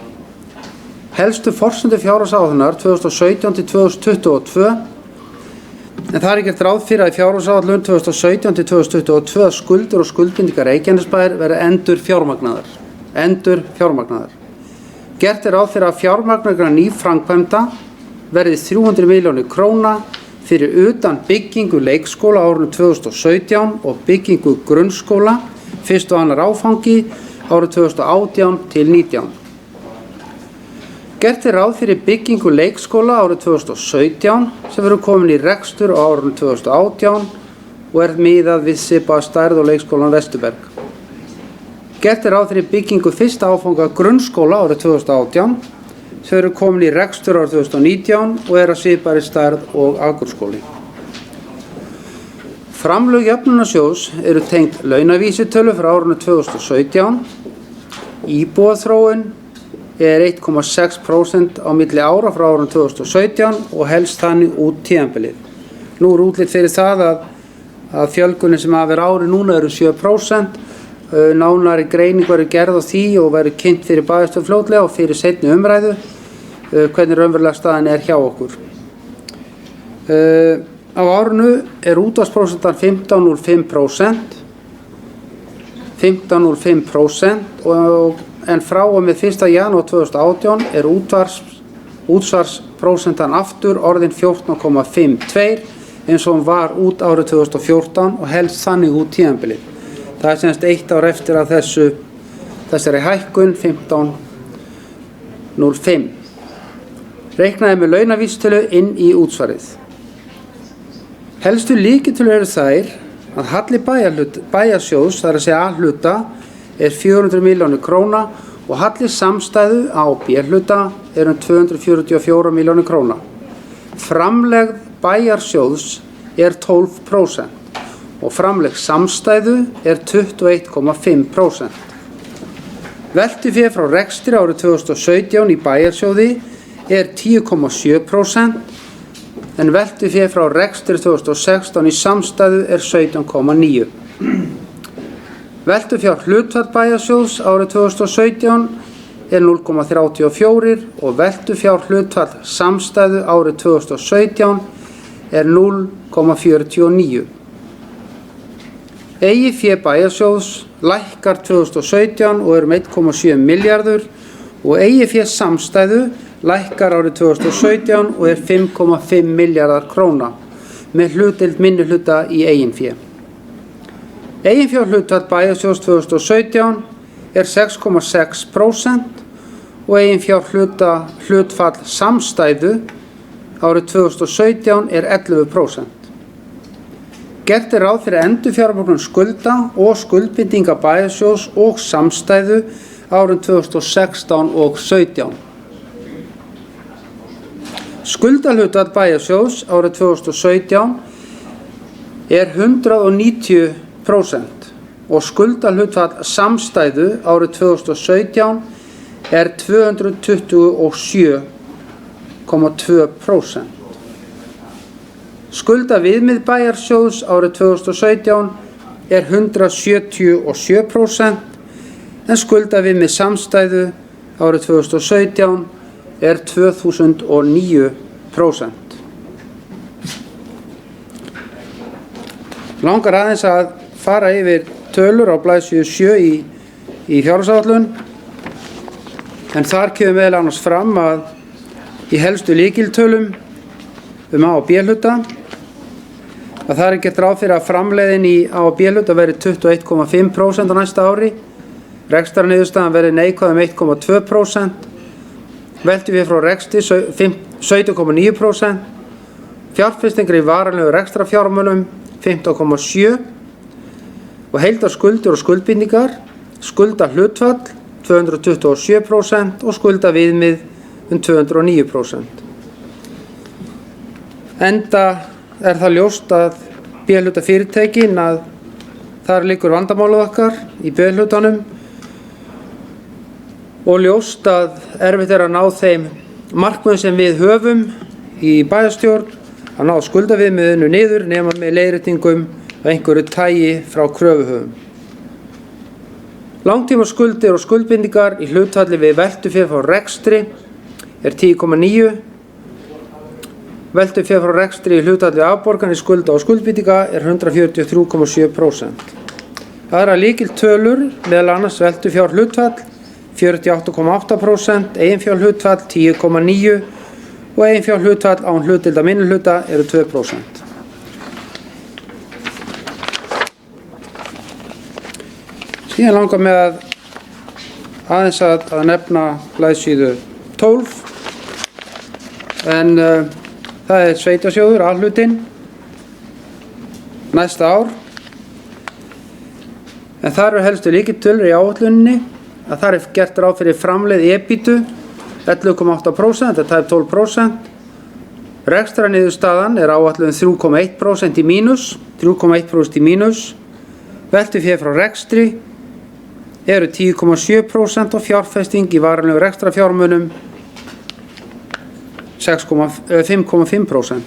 helstu forsendur fjárhagsáætlunar 2017-2022, en það er gert ráð fyrir að í fjárhagsáætlun 2017-2022 skuldir og skuldbindingar Reykjanesbæjar verði endur fjármagnaðar. Gert er ráð fyrir að fjármagna nýframkvæmda verði 300 milljónir króna fyrir utan byggingu leikskóla árinu 2017 og byggingu grunnskóla, 1. og 2. áfangi árið 2018-19. Gert er ráð fyrir byggingu leikskóla árið 2017 sem verður komin í rekstur á árinu 2018 og er miðað við svipaða stærð og leikskólan Vesturberg. Gert er ráð fyrir byggingu 1. áfanga grunnskóla árið 2018 sem verður komin í rekstur árið 2019 og er að svipaðri stærð og Akurskóli. Framlög jöfnunarsjóðs eru tengt launavísitölu frá árinu 2017. Íbúaþróun er 1,6% á milli ára frá árinu 2017 og helst þannig út tímabilið. Nú er útlit fyrir það að fjölgunin sem hafa verið ári núna eru 7%. Nánari greining verður gerð á því og verður kynnt fyrir bæjarstjórn fljótlega og fyrir seinni umræðu hvernig raunverulega staðan er hjá okkur. Á árinu er útvarsprósentan 15,05%, en frá og með 1. janúar 2018 er útsvarsprósentan aftur orðin 14,52 eins og hún var út árið 2014 og helst þannig út tímabilið. Það er semst 1 ár eftir að þessari hækkun 15,05. Reiknaði með launavísitölu inn í útsvarið. Helstu lykiltölur eru þær að halli bæjarsjóðs, það er að segja A-hluta, er 400 milljónir króna og halli samstæðu á B-hluta er 244 milljónir króna. Framlegð bæjarsjóðs er 12% og framlegð samstæðu er 21,5%. Veltufé frá rekstri árið 2017 í bæjarsjóði er 10,7%, en veltufé frá rekstri 2016 í samstæðu er 17,9%. Veltufjár hlutfall bæjarsjóðs árið 2017 er 0,34 og veltufjár hlutfall samstæðu árið 2017 er 0,49. Eigið fé bæjarsjóðs lækkar 2017 og er 1,7 milljarður og eigið fé samstæðu lækkar árið 2017 og er 5,5 milljarðar króna með hlutdeild minnihluta í eigin fé. Eiginfjárhlutfall bæjarsjóðs 2017 er 6,6% og eiginfjárhlutfall samstæðu árið 2017 er 11%. Gert er ráð fyrir endurfjármögnun skulda og skuldbindinga bæjarsjóðs og samstæðu árin 2016 og 2017. Skuldahlutfall bæjarsjóðs árið 2017 er 190% og skuldahlutfall samstæðu árið 2017 er 227,2%. Skuldaviðmið bæjarsjóðs árið 2017 er 177% en skuldaviðmið samstæðu árið 2017 er 2009%. Langar aðeins að fara yfir tölur á blaðsíðu 7 í fjárhagsáætlun, en þar kemur meðal annars fram að í helstu lykiltölum A og B hluta að það er gert ráð fyrir að framleiðin í A og B hluta verði 21,5% á næsta ári, rekstrarniðurstaðan verði neikvæð 1,2%, veltufé frá rekstri 17,9%, fjárfestingar í varanlegu rekstrarfjármunum 15,7% og heildarskuldir og skuldbindingar, skuldahlutfall 227% og skuldaviðmið 209%. Enda er það ljóst að B-hluta fyrirtækin að þar liggur vandamálið okkar í B-hlutanum og ljóst að erfitt er að ná þeim markmiðum sem við höfum í bæjarstjórn að ná skuldaviðmiðinu niður nema með leiðréttingum af einhverju tagi frá kröfuhöfum. Langtíma skuldir og skuldbindingar í hlutfalli við veltufé frá rekstri er 10,9%. Veltufé frá rekstri í hlutfalli afborganir skulda og skuldbindinga er 143,7%. Aðra lykiltölur meðal annars veltufjár hlutfall 48,8%, eiginfjár hlutfall 10,9% og eiginfjár hlutfall án hlutdeilda minnihluta eru 2%. Síðan langar mig að aðeins að nefna blaðsíðu 12 en það er sveitasjóður, A-hlutinn næsta ár. En þar eru helstu lykiltölur í áætluninni að þar er gert ráð fyrir framleidd EBITU 11,8%, þetta er 12%. Rekstrarniðurstaðan er áætlunin 3,1% í mínus, 3,1% í mínus. Veltufé frá rekstri eru 10,7% og fjárfesting í varanlegu rekstrarfjármunum 5,5%.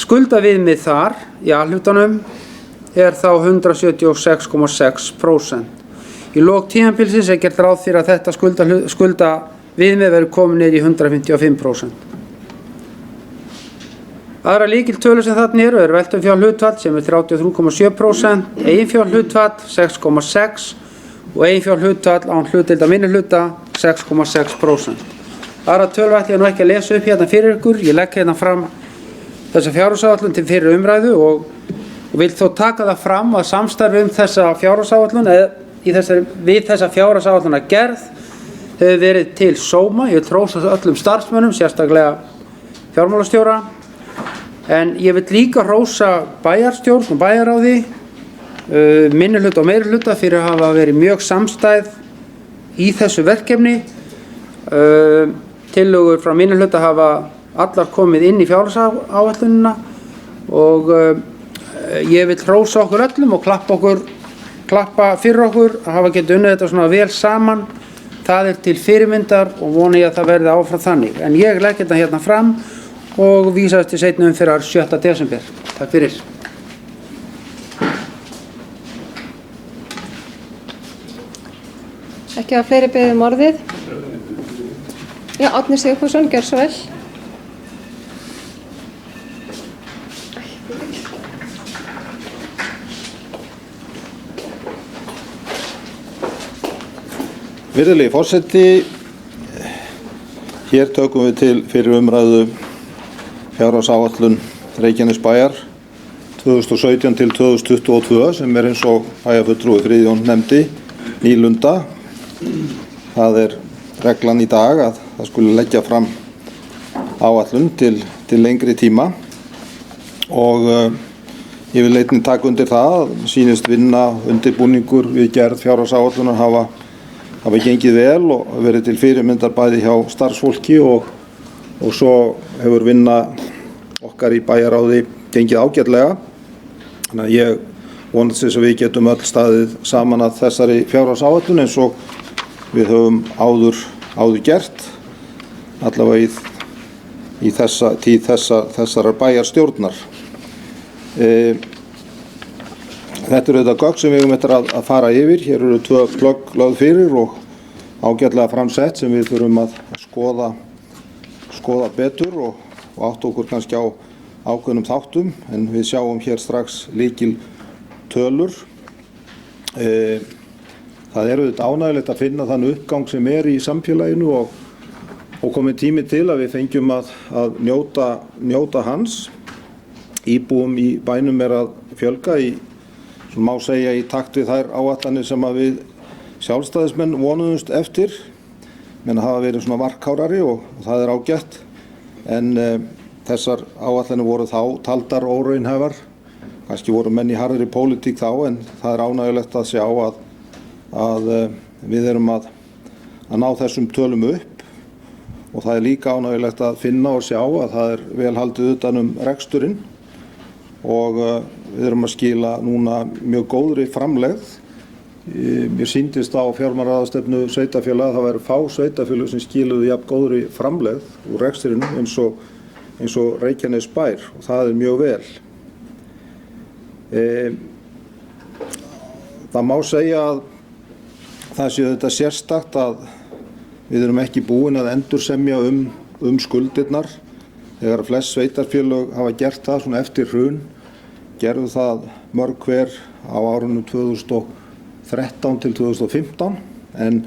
Skuldaviðmið þar í A-hlutanum er þá 176,6%. Í lok tímabilsins er gert ráð fyrir að þetta skuldaviðmið verður komið niður í 155%. Aðra lykiltölur sem þarna eru er veltufjárhlutfall sem er 33,7%, eiginfjárhlutfall 6,6% og eiginfjárhlutfall án hlutdeilda minnihluta 6,6%. Aðra tölur ætla ég nú ekki að lesa upp hérna fyrir ykkur. Ég legg hérna fram þessa fjárhagsáætlun til fyrir umræðu og vil þó taka það fram að samstarfi þessa fjárhagsáætlun við þessa fjárhagsáætlun að gerð hefur verið til sóma. Ég vil hrósa öllum starfsmönnum, sérstaklega fjármálastjóra. En ég vil líka hrósa bæjarstjórn og bæjarráði, minnihluta og meirihluta fyrir að hafa verið mjög samstæð í þessu verkefni. Tillögur frá minnihluta hafa allar komið inn í fjárhagsáætlunina og ég vil hrósa okkur öllum og klappa fyrir okkur að hafa getið unnið þetta svona vel saman. Það er til fyrirmyndar og vona ég að það verði áfram þannig. En ég legg þetta hérna fram og vísast til seinni umferðar 7. desember. Takk fyrir. Ekki að fleiri beðið orðið. Já, Árni Sigfússon, gjör svo vel. Virðulegi forseti, hér tökum við til fyrir umræðu fjárhagsáætlun Reykjanesbæjar 2017 til 2022 sem er eins og bæjarfulltrúi Friðjón nefndi nýlunda. Það er reglan í dag að það skuli leggja fram áætlun til lengri tíma og ég vil einnig taka undir það að sýnist vinna undirbúningur við gerð fjárhagsáætlunar hafa gengið vel og verið til fyrirmyndar bæði hjá starfsfólki og svo hefur vinna okkar í bæjarráði gengið ágætlega. Þannig að ég vonast þess að við getum öll staðið saman að þessari fjárhagsáætlun eins og við höfum áður gert, allavega í tíð þessarar bæjarstjórnar. Þetta eru þetta gögn sem við eigum eftir að fara yfir. Hér eru 2 plögg lögð fyrir og ágætlega framsett sem við þurfum að skoða betur og átta okkur kannski á ákveðnum þáttum, en við sjáum hér strax lykil tölur. Það er auðvitað ánægjulegt að finna þann uppgang sem er í samfélaginu og komið tími til að við fengjum að njóta hans. Íbúum í bænum er að fjölga má segja í takt við þær áætlanir sem að við sjálfstæðismenn vonuðumst eftir. Menn hafa verið svona varkárari og það er ágætt, en þessar áætlanir voru þá taldar óraunhæfar. Kannski voru menn í harðri pólitík þá, en það er ánægjulegt að sjá að við erum að ná þessum tölum upp, og það er líka ánægjulegt að finna og sjá að það er vel haldið utan reksturinn og við erum að skila núna mjög góðri framlegð. Mér sýndist á fjármálaráðstefnu sveitarfélaga að það væru fá sveitarfélög sem skiluðu jafn góðri framlegð úr rekstrinum eins og Reykjanesbær, og það er mjög vel. Það má segja að það sé þetta sérstakt að við erum ekki búin að endursemja skuldirnar. Þegar flest sveitarfélög hafa gert það svona eftir hrun, gerðu það mörg hver á árunum 2013 til 2015, en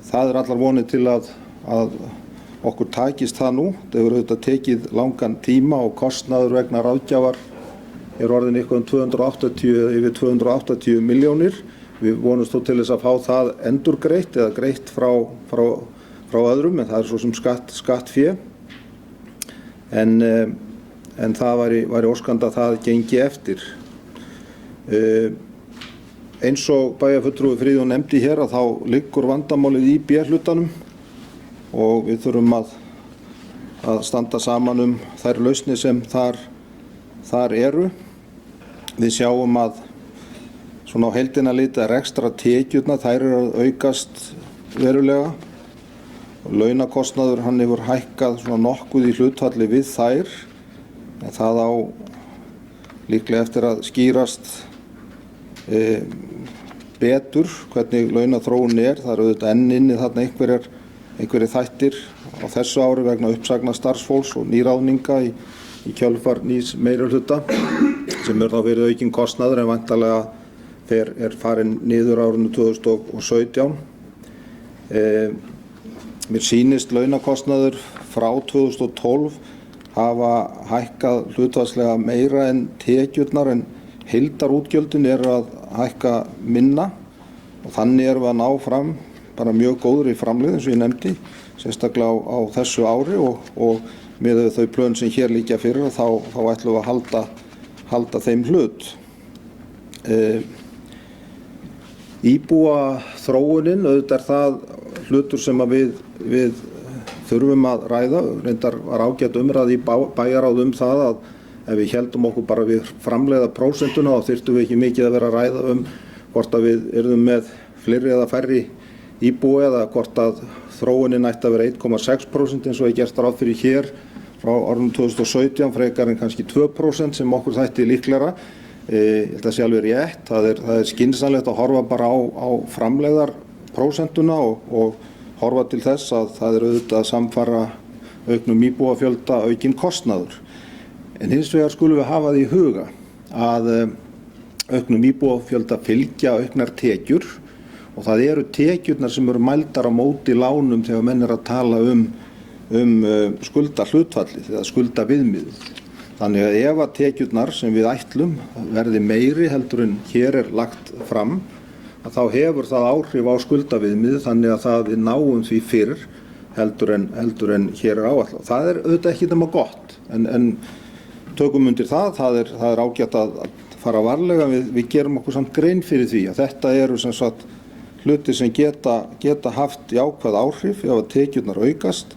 það er allar vonir til að okkur takist það nú. Það hefur auðvitað tekið langan tíma og kostnaður vegna ráðgjafar er orðin eitthvað yfir 280 milljónir. Við vonumst þó til þess að fá það endurgreitt eða greitt frá öðrum, en það er svo sem skattfé. En það væri óskandi að það gengi eftir. Eins og bæjarfulltrúi Friðjón nefndi hér að þá liggur vandamálið í B-hlutanum og við þurfum að standa saman þær lausnir sem þar eru. Við sjáum að svona á heildina litið rekstrartekjurnar, þær eru að aukast verulega. Launakostnaður hann hefur hækkað svona nokkuð í hlutfalli við þær, en það á líklega eftir að skýrast betur hvernig launaþróun er. Það eru auðvitað enn inni þarna einhverjir þættir á þessu ári vegna uppsagna starfsfólks og nýráðninga í kjölfar nýs meirihluta sem er þá verið aukinn kostnaður, en væntanlega er farin niður árinu 2017. Mér sýnist launakostnaður frá 2012 hafa hækkað hlutfallslega meira en tekjurnar, en heildarútgjöldin eru að hækka minna, og þannig erum við að ná fram bara mjög góðri framlegð eins og ég nefndi, sérstaklega á þessu ári, og með þau plön sem hér liggja fyrir þá ætlum við að halda þeim hlut. Íbúaþróunin, auðvitað er það hlutur sem að við þurfum að ræða. Reyndar var ágætt umræða í bæjarráð það að ef við héldum okkur bara við framleiða prósentuna þá þyrftum við ekki mikið að vera að ræða hvort að við yrðum með fleiri eða færri íbúa eða hvort að þróunin ætti að vera 1,6% eins og er gert ráð fyrir hér frá árunum 2017, frekar en kannski 2% sem okkur þætti líklegra. Ég held að sé alveg rétt. Það er skynsamlegt að horfa bara á framlegðarprósentuna og horfa til þess að það er auðvitað að samfara auknum íbúafjölda aukinn kostnaður. En hins vegar skulum við hafa því í huga að auknum íbúafjölda fylgja auknar tekjur, og það eru tekjurnar sem eru mældar á móti lánum þegar menn er að tala skuldahlutfallið eða skuldaviðmiðið. Þannig að ef að tekjurnar sem við ætlum verði meiri heldur en hér er lagt fram, að þá hefur það áhrif á skuldaviðmiðið, þannig að við náum því fyrr heldur en hér er áætlað. Það er auðvitað ekki nema gott, en tökum undir það er ágætt að fara varlega. Við gerum okkur samt grein fyrir því að þetta eru sem sagt hluti sem geta haft jákvæð áhrif ef að tekjurnar aukast.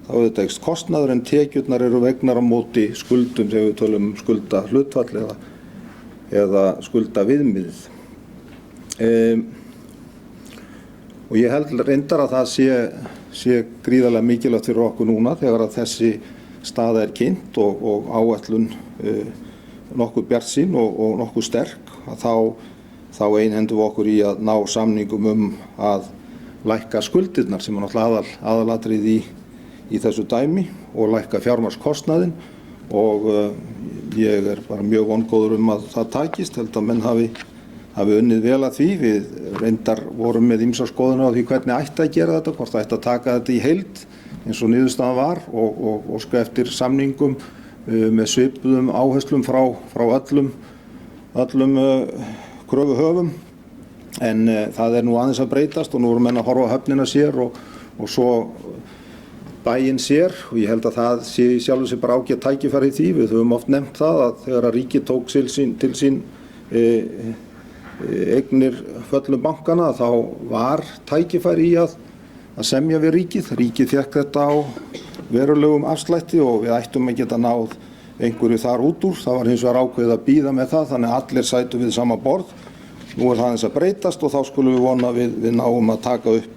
Þá auðvitað eykst kostnaður, en tekjurnar eru vegnar á móti skuldum þegar við tölum skuldahlutfall eða skuldaviðmiðið. og ég held reyndar að það sé gríðarlega mikilvægt fyrir okkur núna þegar að þessi staða er kynnt og áætlun nokkuð bjartsýn og nokkuð sterk, að þá einhendum við okkur í að ná samningum að lækka skuldirnar sem er náttúrulega aðalatrið í þessu dæmi og lækka fjármagnskostnaðinn og ég er bara mjög vongóður að það takist, held að menn hafi unnið vel að því. Við reyndar vorum með ýmsar skoðunar á því hvernig ætti að gera þetta, hvort ætti að taka þetta í heild eins og niðurstaðan var og óska eftir samningum með svipuðum áherslum frá öllum kröfuhöfum. En það er nú aðeins að breytast og nú erum menn að horfa á höfnina sér og svo bæinn sér og ég held að það sé í sjálfu sér bara ágætt tækifæri í því. Við höfum oft nefnt það að þegar að ríkið tók til sín eignir föllnu bankana þá var tækifæri í að semja við ríkið. Ríkið fékk þetta á verulegum afslætti og við ættum að geta náð einhverju þar út úr. Það var hins vegar ákveðið að bíða með það þannig að allir sætu við sama borð. Nú er það aðeins að breytast og þá skulum við vona að við náum að taka upp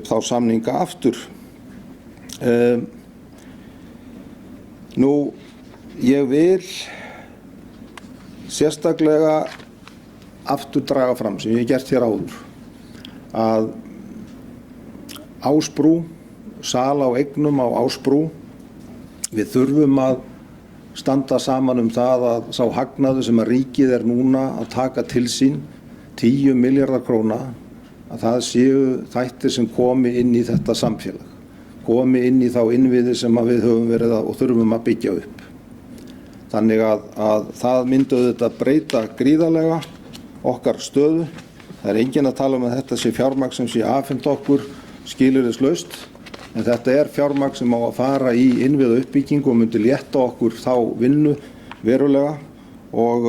þá samninga aftur. Nú, ég vil sérstaklega aftur draga fram sem ég hef gert hér áður að Ásbrú, sala á eignum á Ásbrú, við þurfum að standa saman það að sá hagnaður sem að ríkið er núna að taka til sín 10 milljarðar króna, að það séu þættir sem komi inn í þetta samfélag, komi inn í þá innviði sem að við höfum verið og þurfum að byggja upp. Þannig að það myndi auðvitað breyta gríðarlega okkar stöðu. Það er enginn að tala að þetta sé fjármagn sem sé afhent okkur skilyrðislaust, en þetta er fjármagn sem á að fara í innviða uppbyggingu og myndi létta okkur þá vinnu verulega og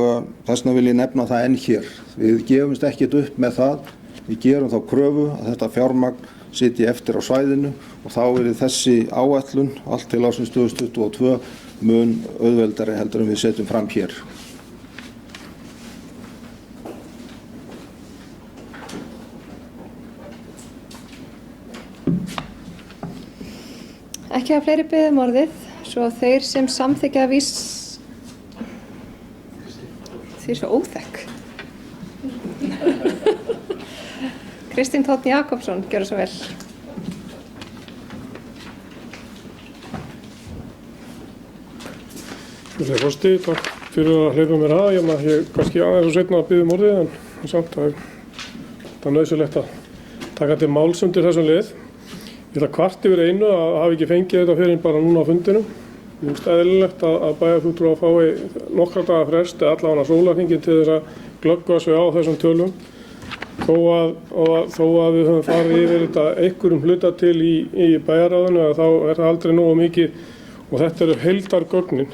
þess vegna vil ég nefna það enn hér. Við gefumst ekkert upp með það, við gerum þá kröfu að þetta fjármagn sitji eftir á svæðinu og þá er þessi áætlun allt til ársins 2022 mun auðveldari heldur en við setjum fram hér. Ekki hafa fleiri beðið um orðið, svo þeir sem samþykkja því svo óþekk. Kristín Tónn Jakobsson, gjörðu svo vel. Virðulegi forseti, takk fyrir að hleypa mér að. Ég kannski aðeins og seinna að biðja um orðið en samt það er nauðsynlegt að taka til máls undir þessum lið. Ég ætla kvart yfir einu að hafa ekki fengið þetta fyrir bara núna á fundinum. Mér finnst eðlilegt að bæjarfulltrúar fái nokkra daga frest eða allavega sólarhringinn til þess að glöggva sig á þessum tölum. Þó að við höfum farið yfir þetta einhverjum hluta til í bæjarráðinu þá er það aldrei nógu mikið og þetta eru heildargögnin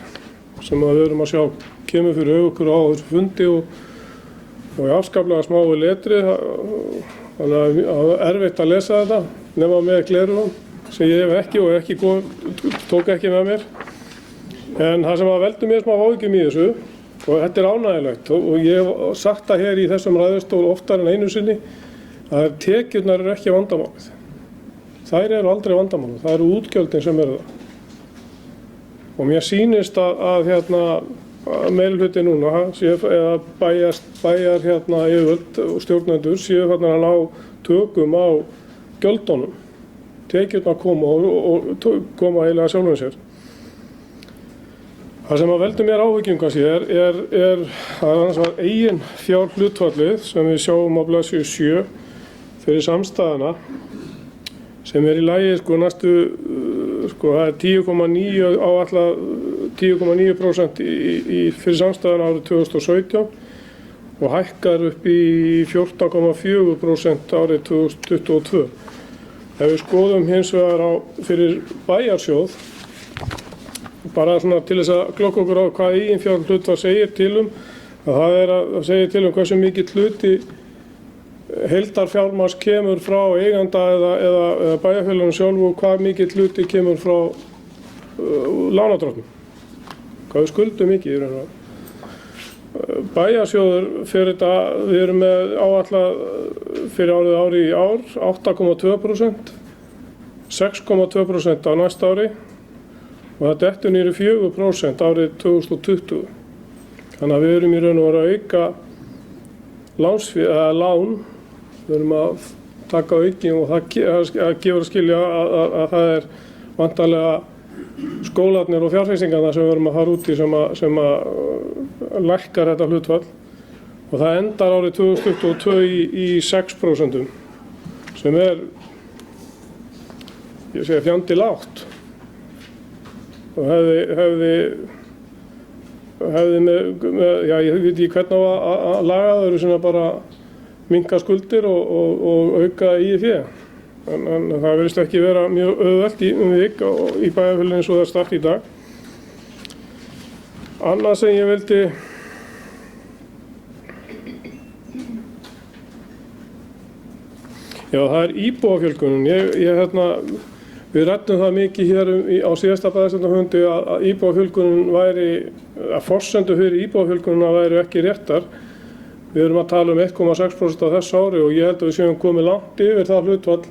sem við erum að sjá kemur fyrir okkur á þessu fundi og í afskaplega smáu letri þannig að það er erfitt að lesa þetta nema með gleraugun sem ég hef ekki og tók ekki með mér. En það sem að veldur mér smá áhyggjum í þessu og þetta er ánægjulegt og ég hef sagt það hér í þessum ræðustól oftar en einu sinni að tekjurnar eru ekki vandamálið. Þær eru aldrei vandamálið, það eru útgjöldin sem eru það. Og mér sýnist að meirihluti núna eða bæjar yfirvöld og stjórnendur séu að ná tökum á gjöldunum. Tekjurnar koma eiginlega sjálfum sér. Það sem að veldur mér áhyggjum kannski er annars var eigin fjárhlutfallið sem við sjáum á blaðsíðu 7 fyrir samstæðuna sem er í lagi næstu það er 10,9 á alla 10,9% fyrir samstæðuna árið 2017 og hækkar upp í 14,4% árið 2022. Ef við skoðum hins vegar fyrir bæjarsjóð bara svona til þess að glokka okkur á hvað eiginfjárhlutfall segir til það segir til hversu mikill hluti heildarfjármagns kemur frá eiganda eða bæjarfélaginu sjálfu og hvað mikill hluti kemur frá lánardrottnum. Hvað við skuldum mikið í raun og Bæjarsjóður fyrir þetta, við erum með áætlað fyrir ári í ár 8,2%, 6,2% á næsta ári og það dettur niður í 4% árið 2020. Þannig að við erum í raun og veru að auka lán, við erum að taka auki og það gefur að skilja að það vantarlega skólarnir og fjárfestingarna sem við erum að fara út í sem að lækkar þetta hlutfall og það endar árið 2022 í 6% sem ég segi fjandi lágt og hefði með ég veit ekki hvernig að laga það eru svona bara minnka skuldir og auka í fé. En það verðist ekki vera mjög auðvelt í bæjarfélaginu eins og það start í dag. Annað sem ég vildi það íbúafjölgunin. Við ræddum það mikið hér á síðasta bæjarstjórnarfundi að íbúafjölgunin væri, að forsendur fyrir íbúafjölgunina væri ekki réttar. Við erum að tala 1,6% á þessu ári og ég held að við séum komið langt yfir það hlutfall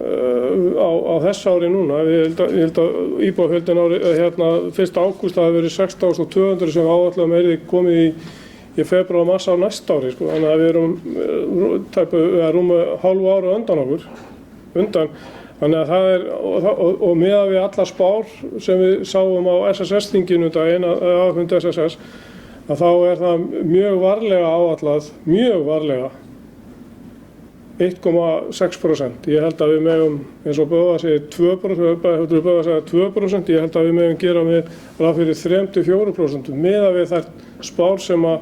á þessu ári núna. Ég held að íbúafjöldin 1. ágúst hafi verið 6.200 sem áætluðum yrði komið í febrúar og mars á næsta ári. Þannig að við erum rúmu hálfu ári undan okkur. Þannig að það og miðað við allar spár sem við sáum á SSS-þinginu daginn, aðfund SSS, að þá það mjög varlega áætlað, mjög varlega 1,6%. Ég held að við megum, eins og Böðvar segir 2%, ég held að við megum gera með ráð fyrir 3-4% miðað við þær spár sem að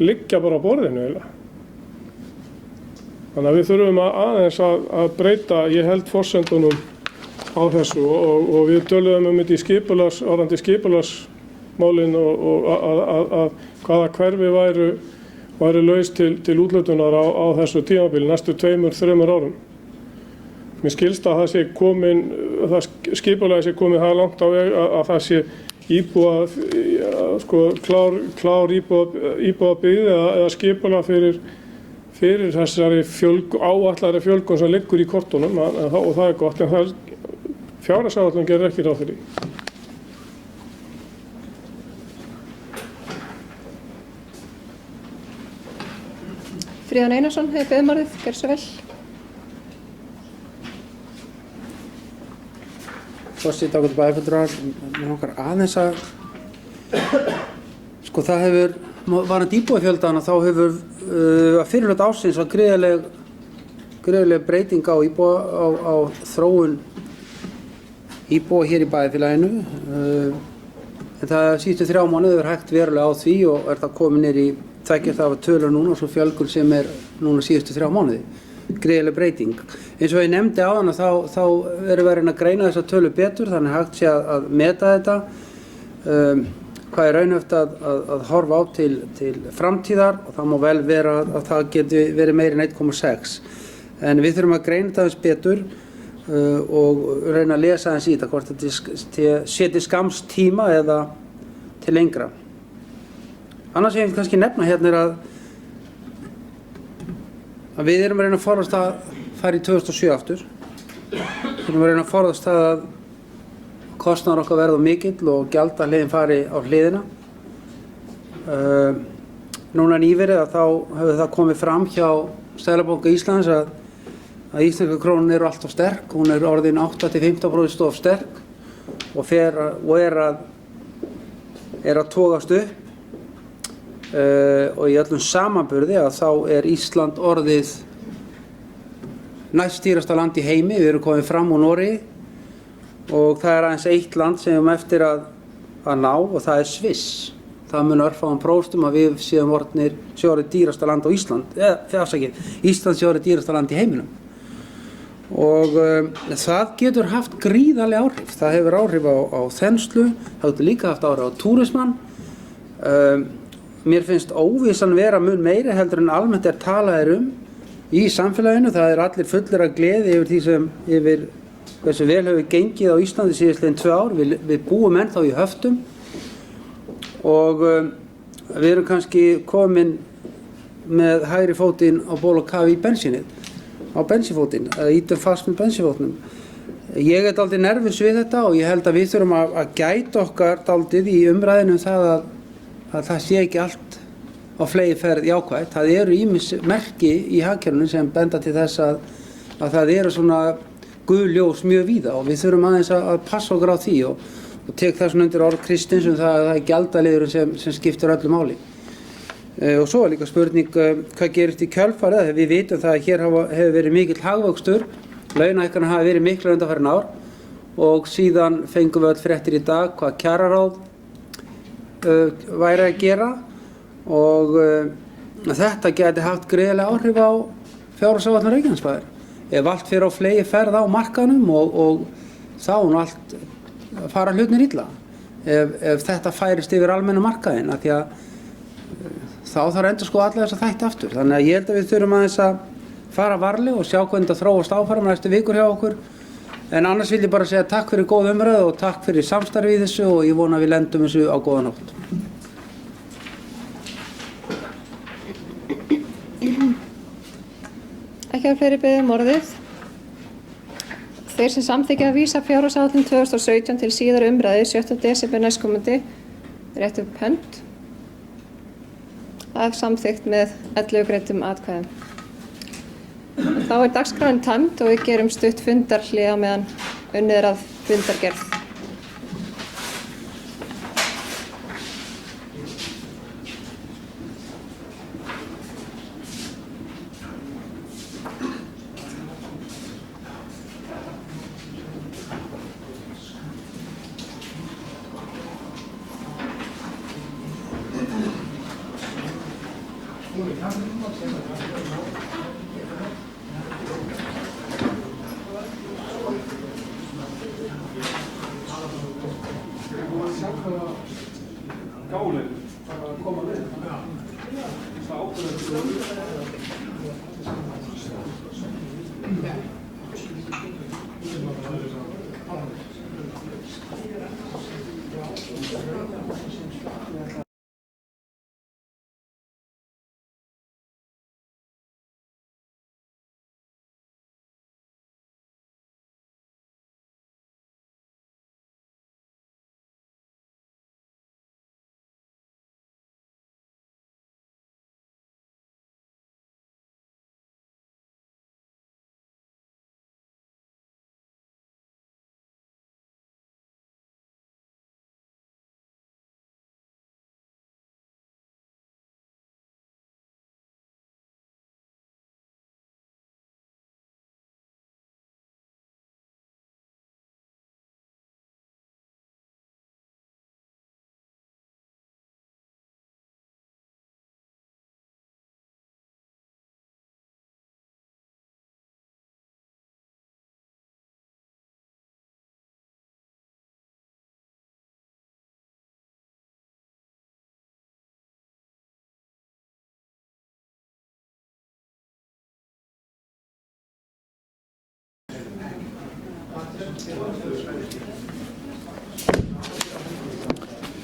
liggja bara á borðinu eiginlega. Þannig að við þurfum aðeins að breyta, ég held, forsendunum á þessu og við töluðum þetta í skipulagsmálin og að hvaða hverfi væru laus til úthlutunar á þessu tímabili næstu 2-3 árum. Mér skilst að það sé komin, skipulagi sé komið það langt á veg að það sé klár íbúðabyggð eða skipulag fyrir þessari áætlari fjölgun sem liggur í kortunum og það gott, en fjárhagsáætlun gerir ekki ráð fyrir því. Fríðan Einarsson hefur beðið orðið, gjörðu svo vel. Forseti, ágætu bæjarfulltrúar, mér langar aðeins að það hefur varðandi íbúafjöldana þá hefur að fyrirhluta ársins var gríðarleg breyting á þróun íbúa hér í bæjarfélaginu. En það síðustu 3 mánuði hægt verulega á því og það komið niður í það var tölur núna og svo fjölgun sem núna síðustu 3 mánuði. Gríðarleg breyting. Eins og ég nefndi áðan þá erum við að reyna að greina þessa tölu betur, þannig hægt sé að meta þetta. Hvað raunhæft að horfa á til framtíðar og það má vel vera að það geti verið meira en 1,6. En við þurfum að greina þetta aðeins betur og reyna að lesa aðeins í þetta, hvort þetta sé til skamms tíma eða til lengra. Annars ég vil kannski nefna hérna að við erum að reyna að forðast að fara í 2007 aftur. Við erum að reyna að forðast að kostnaður okkar verða mikill og gjaldahliðin fari á hliðina. Núna nýverið þá hefur það komið fram hjá Seðlabanka Íslands að íslenska krónan eru alltof sterk, hún orðin 8-15% of sterk og er að togast upp og í öllum samanburði að þá Ísland orðið næstdýrasta land í heimi, við erum komið fram úr Noregi og það aðeins eitt land sem við eftir að ná og það Sviss. Það mun örfáum próstum að við séum orðið dýrasta land á Ísland, Ísland sé orðið dýrasta land í heiminum. Og það getur haft gríðarleg áhrif. Það hefur áhrif á þenslu, það getur líka haft áhrif á túrismann. Mér finnst óvissan vera mun meiri heldur en almennt talað í samfélaginu. Það allir fullir af gleði yfir því sem hversu vel hefur gengið á Íslandi síðastliðin 2 ár. Við búum ennþá í höftum og við erum kannski komin með hægri fótinn á ból og kafi í bensínið, á bensínfótinn, að ítum fast með bensínfótnum. Ég er dálítið nervus við þetta og ég held að við þurfum að gæta okkar dálítið í umræðinu það að það sé ekki allt á fleygiferð jákvætt. Það eru ýmis merki í hagkerfinu sem benda til þess að það eru svona gul ljós mjög víða og við þurfum aðeins að passa okkur á því og tek það svona undir orð Kristins það er gjaldaliðurinn sem skiptir öllu máli. Og svo er líka spurning hvað gerist í kjölfarið. Við vitum það að hér hefur verið mikill hagvöxtur, launahækkanir hafa verið miklar undanfarin ár og síðan fengum við öll fréttir í dag hvað kjararáð væri að gera og þetta geti haft gríðarlega áhrif á fjárhagsáætlun Reykjanesbæjar. Ef allt fer á fleygiferð á markaðnum og þá allt fara hlutnir illa. Ef þetta færist yfir almenna markaðinn af því að þá þarf að endurskoða alla þessa þætti aftur. Þannig að ég held að við þurfum aðeins að fara varlega og sjá hvernig það þróast áfram næstu vikur hjá okkur. En annars vil ég bara segja takk fyrir góð umræðu og takk fyrir samstarfið í þessu og ég vona að við lendum þessu á góða nótt. Ekki að fleiri beðið orðið. Þeir sem samþykkja að vísa fjárhagsáætlun 2017 til síðari umræðu 7. desember næstkomandi rétt upp hönd. Það er samþykkt með 11 greiddum atkvæðum. Þá er dagskráin tæmd og við gerum stutt fundarhlé á meðan unnið er að fundargerð.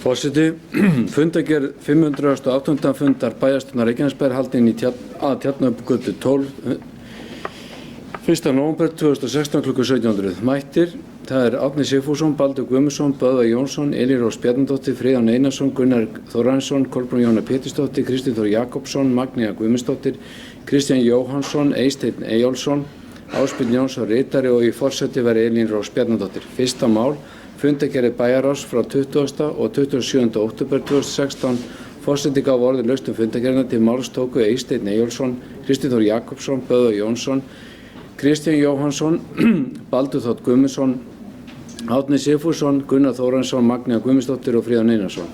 Forseti, fundargerð 508. fundar bæjarstjórnar Reykjanesbæjar haldin að Tjarnargötu 12 1. nóvember 2016 kl. 17:00. Mættir, það er Árni Sigfússon, Baldur Guðmundsson, Böðvar Jónsson, Elírós Bjarnadóttir, Friðjón Einarsson, Gunnar Þórarinsson, Kolbrún Jóna Pétursdóttir, Kristín Þór Jakobsson, Magnea Guðmundsdóttir, Kristján Jóhannsson, Eysteinn Eyjólfsson, Ásbjörn Jónsson ritari og í forseti verði Elírós Bjarnadóttir. Fyrsta mál, fundargerð bæjarráðs frá 20. og 27. október 2016. Forseti gaf orðið laust fundargerðina til máls tóku Eysteinn Eyjólfsson, Kristín Þór Jakobsson, Böðvar Jónsson, Kristján Jóhannsson, Baldur Þ. Guðmundsson, Árni Sigfússon, Gunnar Þórarinsson, Magnea Guðmundsdóttir og Friðjón Einarsson.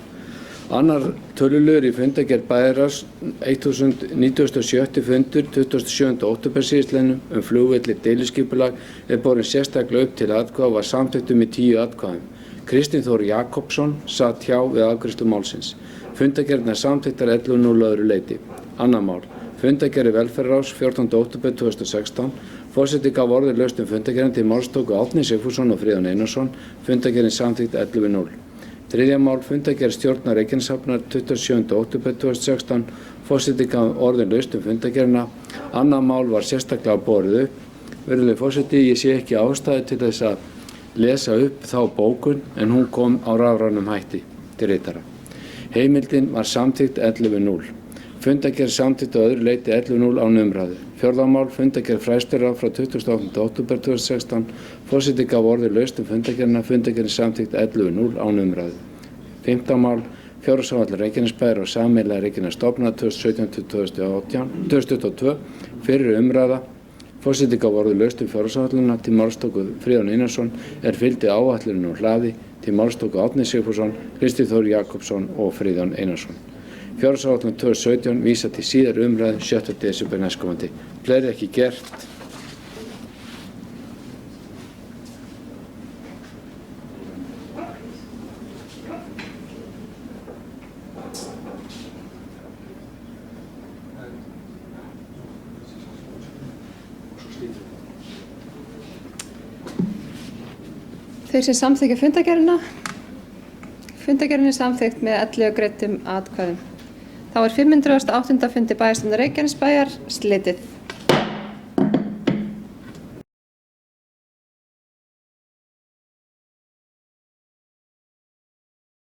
Annar töluliður í fundargerð bæjarráðs 1097. fundur 27. október síðastliðnum flugvelli deiliskipulag borin sérstaklega upp til atkvæða og var samþykktur með 10 atkvæðum. Kristinn Þór Jakobsson sat hjá við afgreiðslu málsins. Fundargerðin samþykktar 11:00 öðru leyti. Annað mál. Fundargerð velferðarráðs 14. október 2016. Forseti gaf orðið laust fundargerðina til máls tóku Árni Sigfússon og Friðjón Einarsson. Fundargerðin samþykkt 11:0. Þriðja mál, fundargerð stjórnar Reykjaneshafnar 27. október 2016. Forseti gaf orðin laust fundargerðina. Annað mál var sérstaklega borið upp. Virðulegi forseti, ég sé ekki ástæðu til þess að lesa upp þá bókun en hún kom á rafrænum hætti til ritara. Heimildin var samþykkt 11.0. Fundargerð samþykkt á öðru leyti 11.0 án umræðu. Fjórða mál, fundargerð fræðsluráð frá 28. október 2016. Forseti gaf orðið laust fundargerðina. Fundargerð samþykkt 11.0 án umræðu. Fimmta mál, fjárhagsáætlun Reykjanesbæjar og sameiginlega Reykjanesstofnunar 2017-2022 fyrir umræða. Forseti gaf orðið laust fjárhagsáætlunina. Til málstóku Friðjón Einarsson fylgdi áætlunin úr hlaði. Til málstóku Árni Sigfússon, Kristi Þór Jakobsson og Friðjón Einarsson. Fjárhagsáætlun 2017 vísa til síðari umræðu 7. desember næstkomandi. Fleiri ekki gert. Þeir sem samþykkja fundargerðin samþykkt með 11 greiddum atkvæðum. Þá 508. fundi bæjarstjórnar Reykjanesbæjar slitið.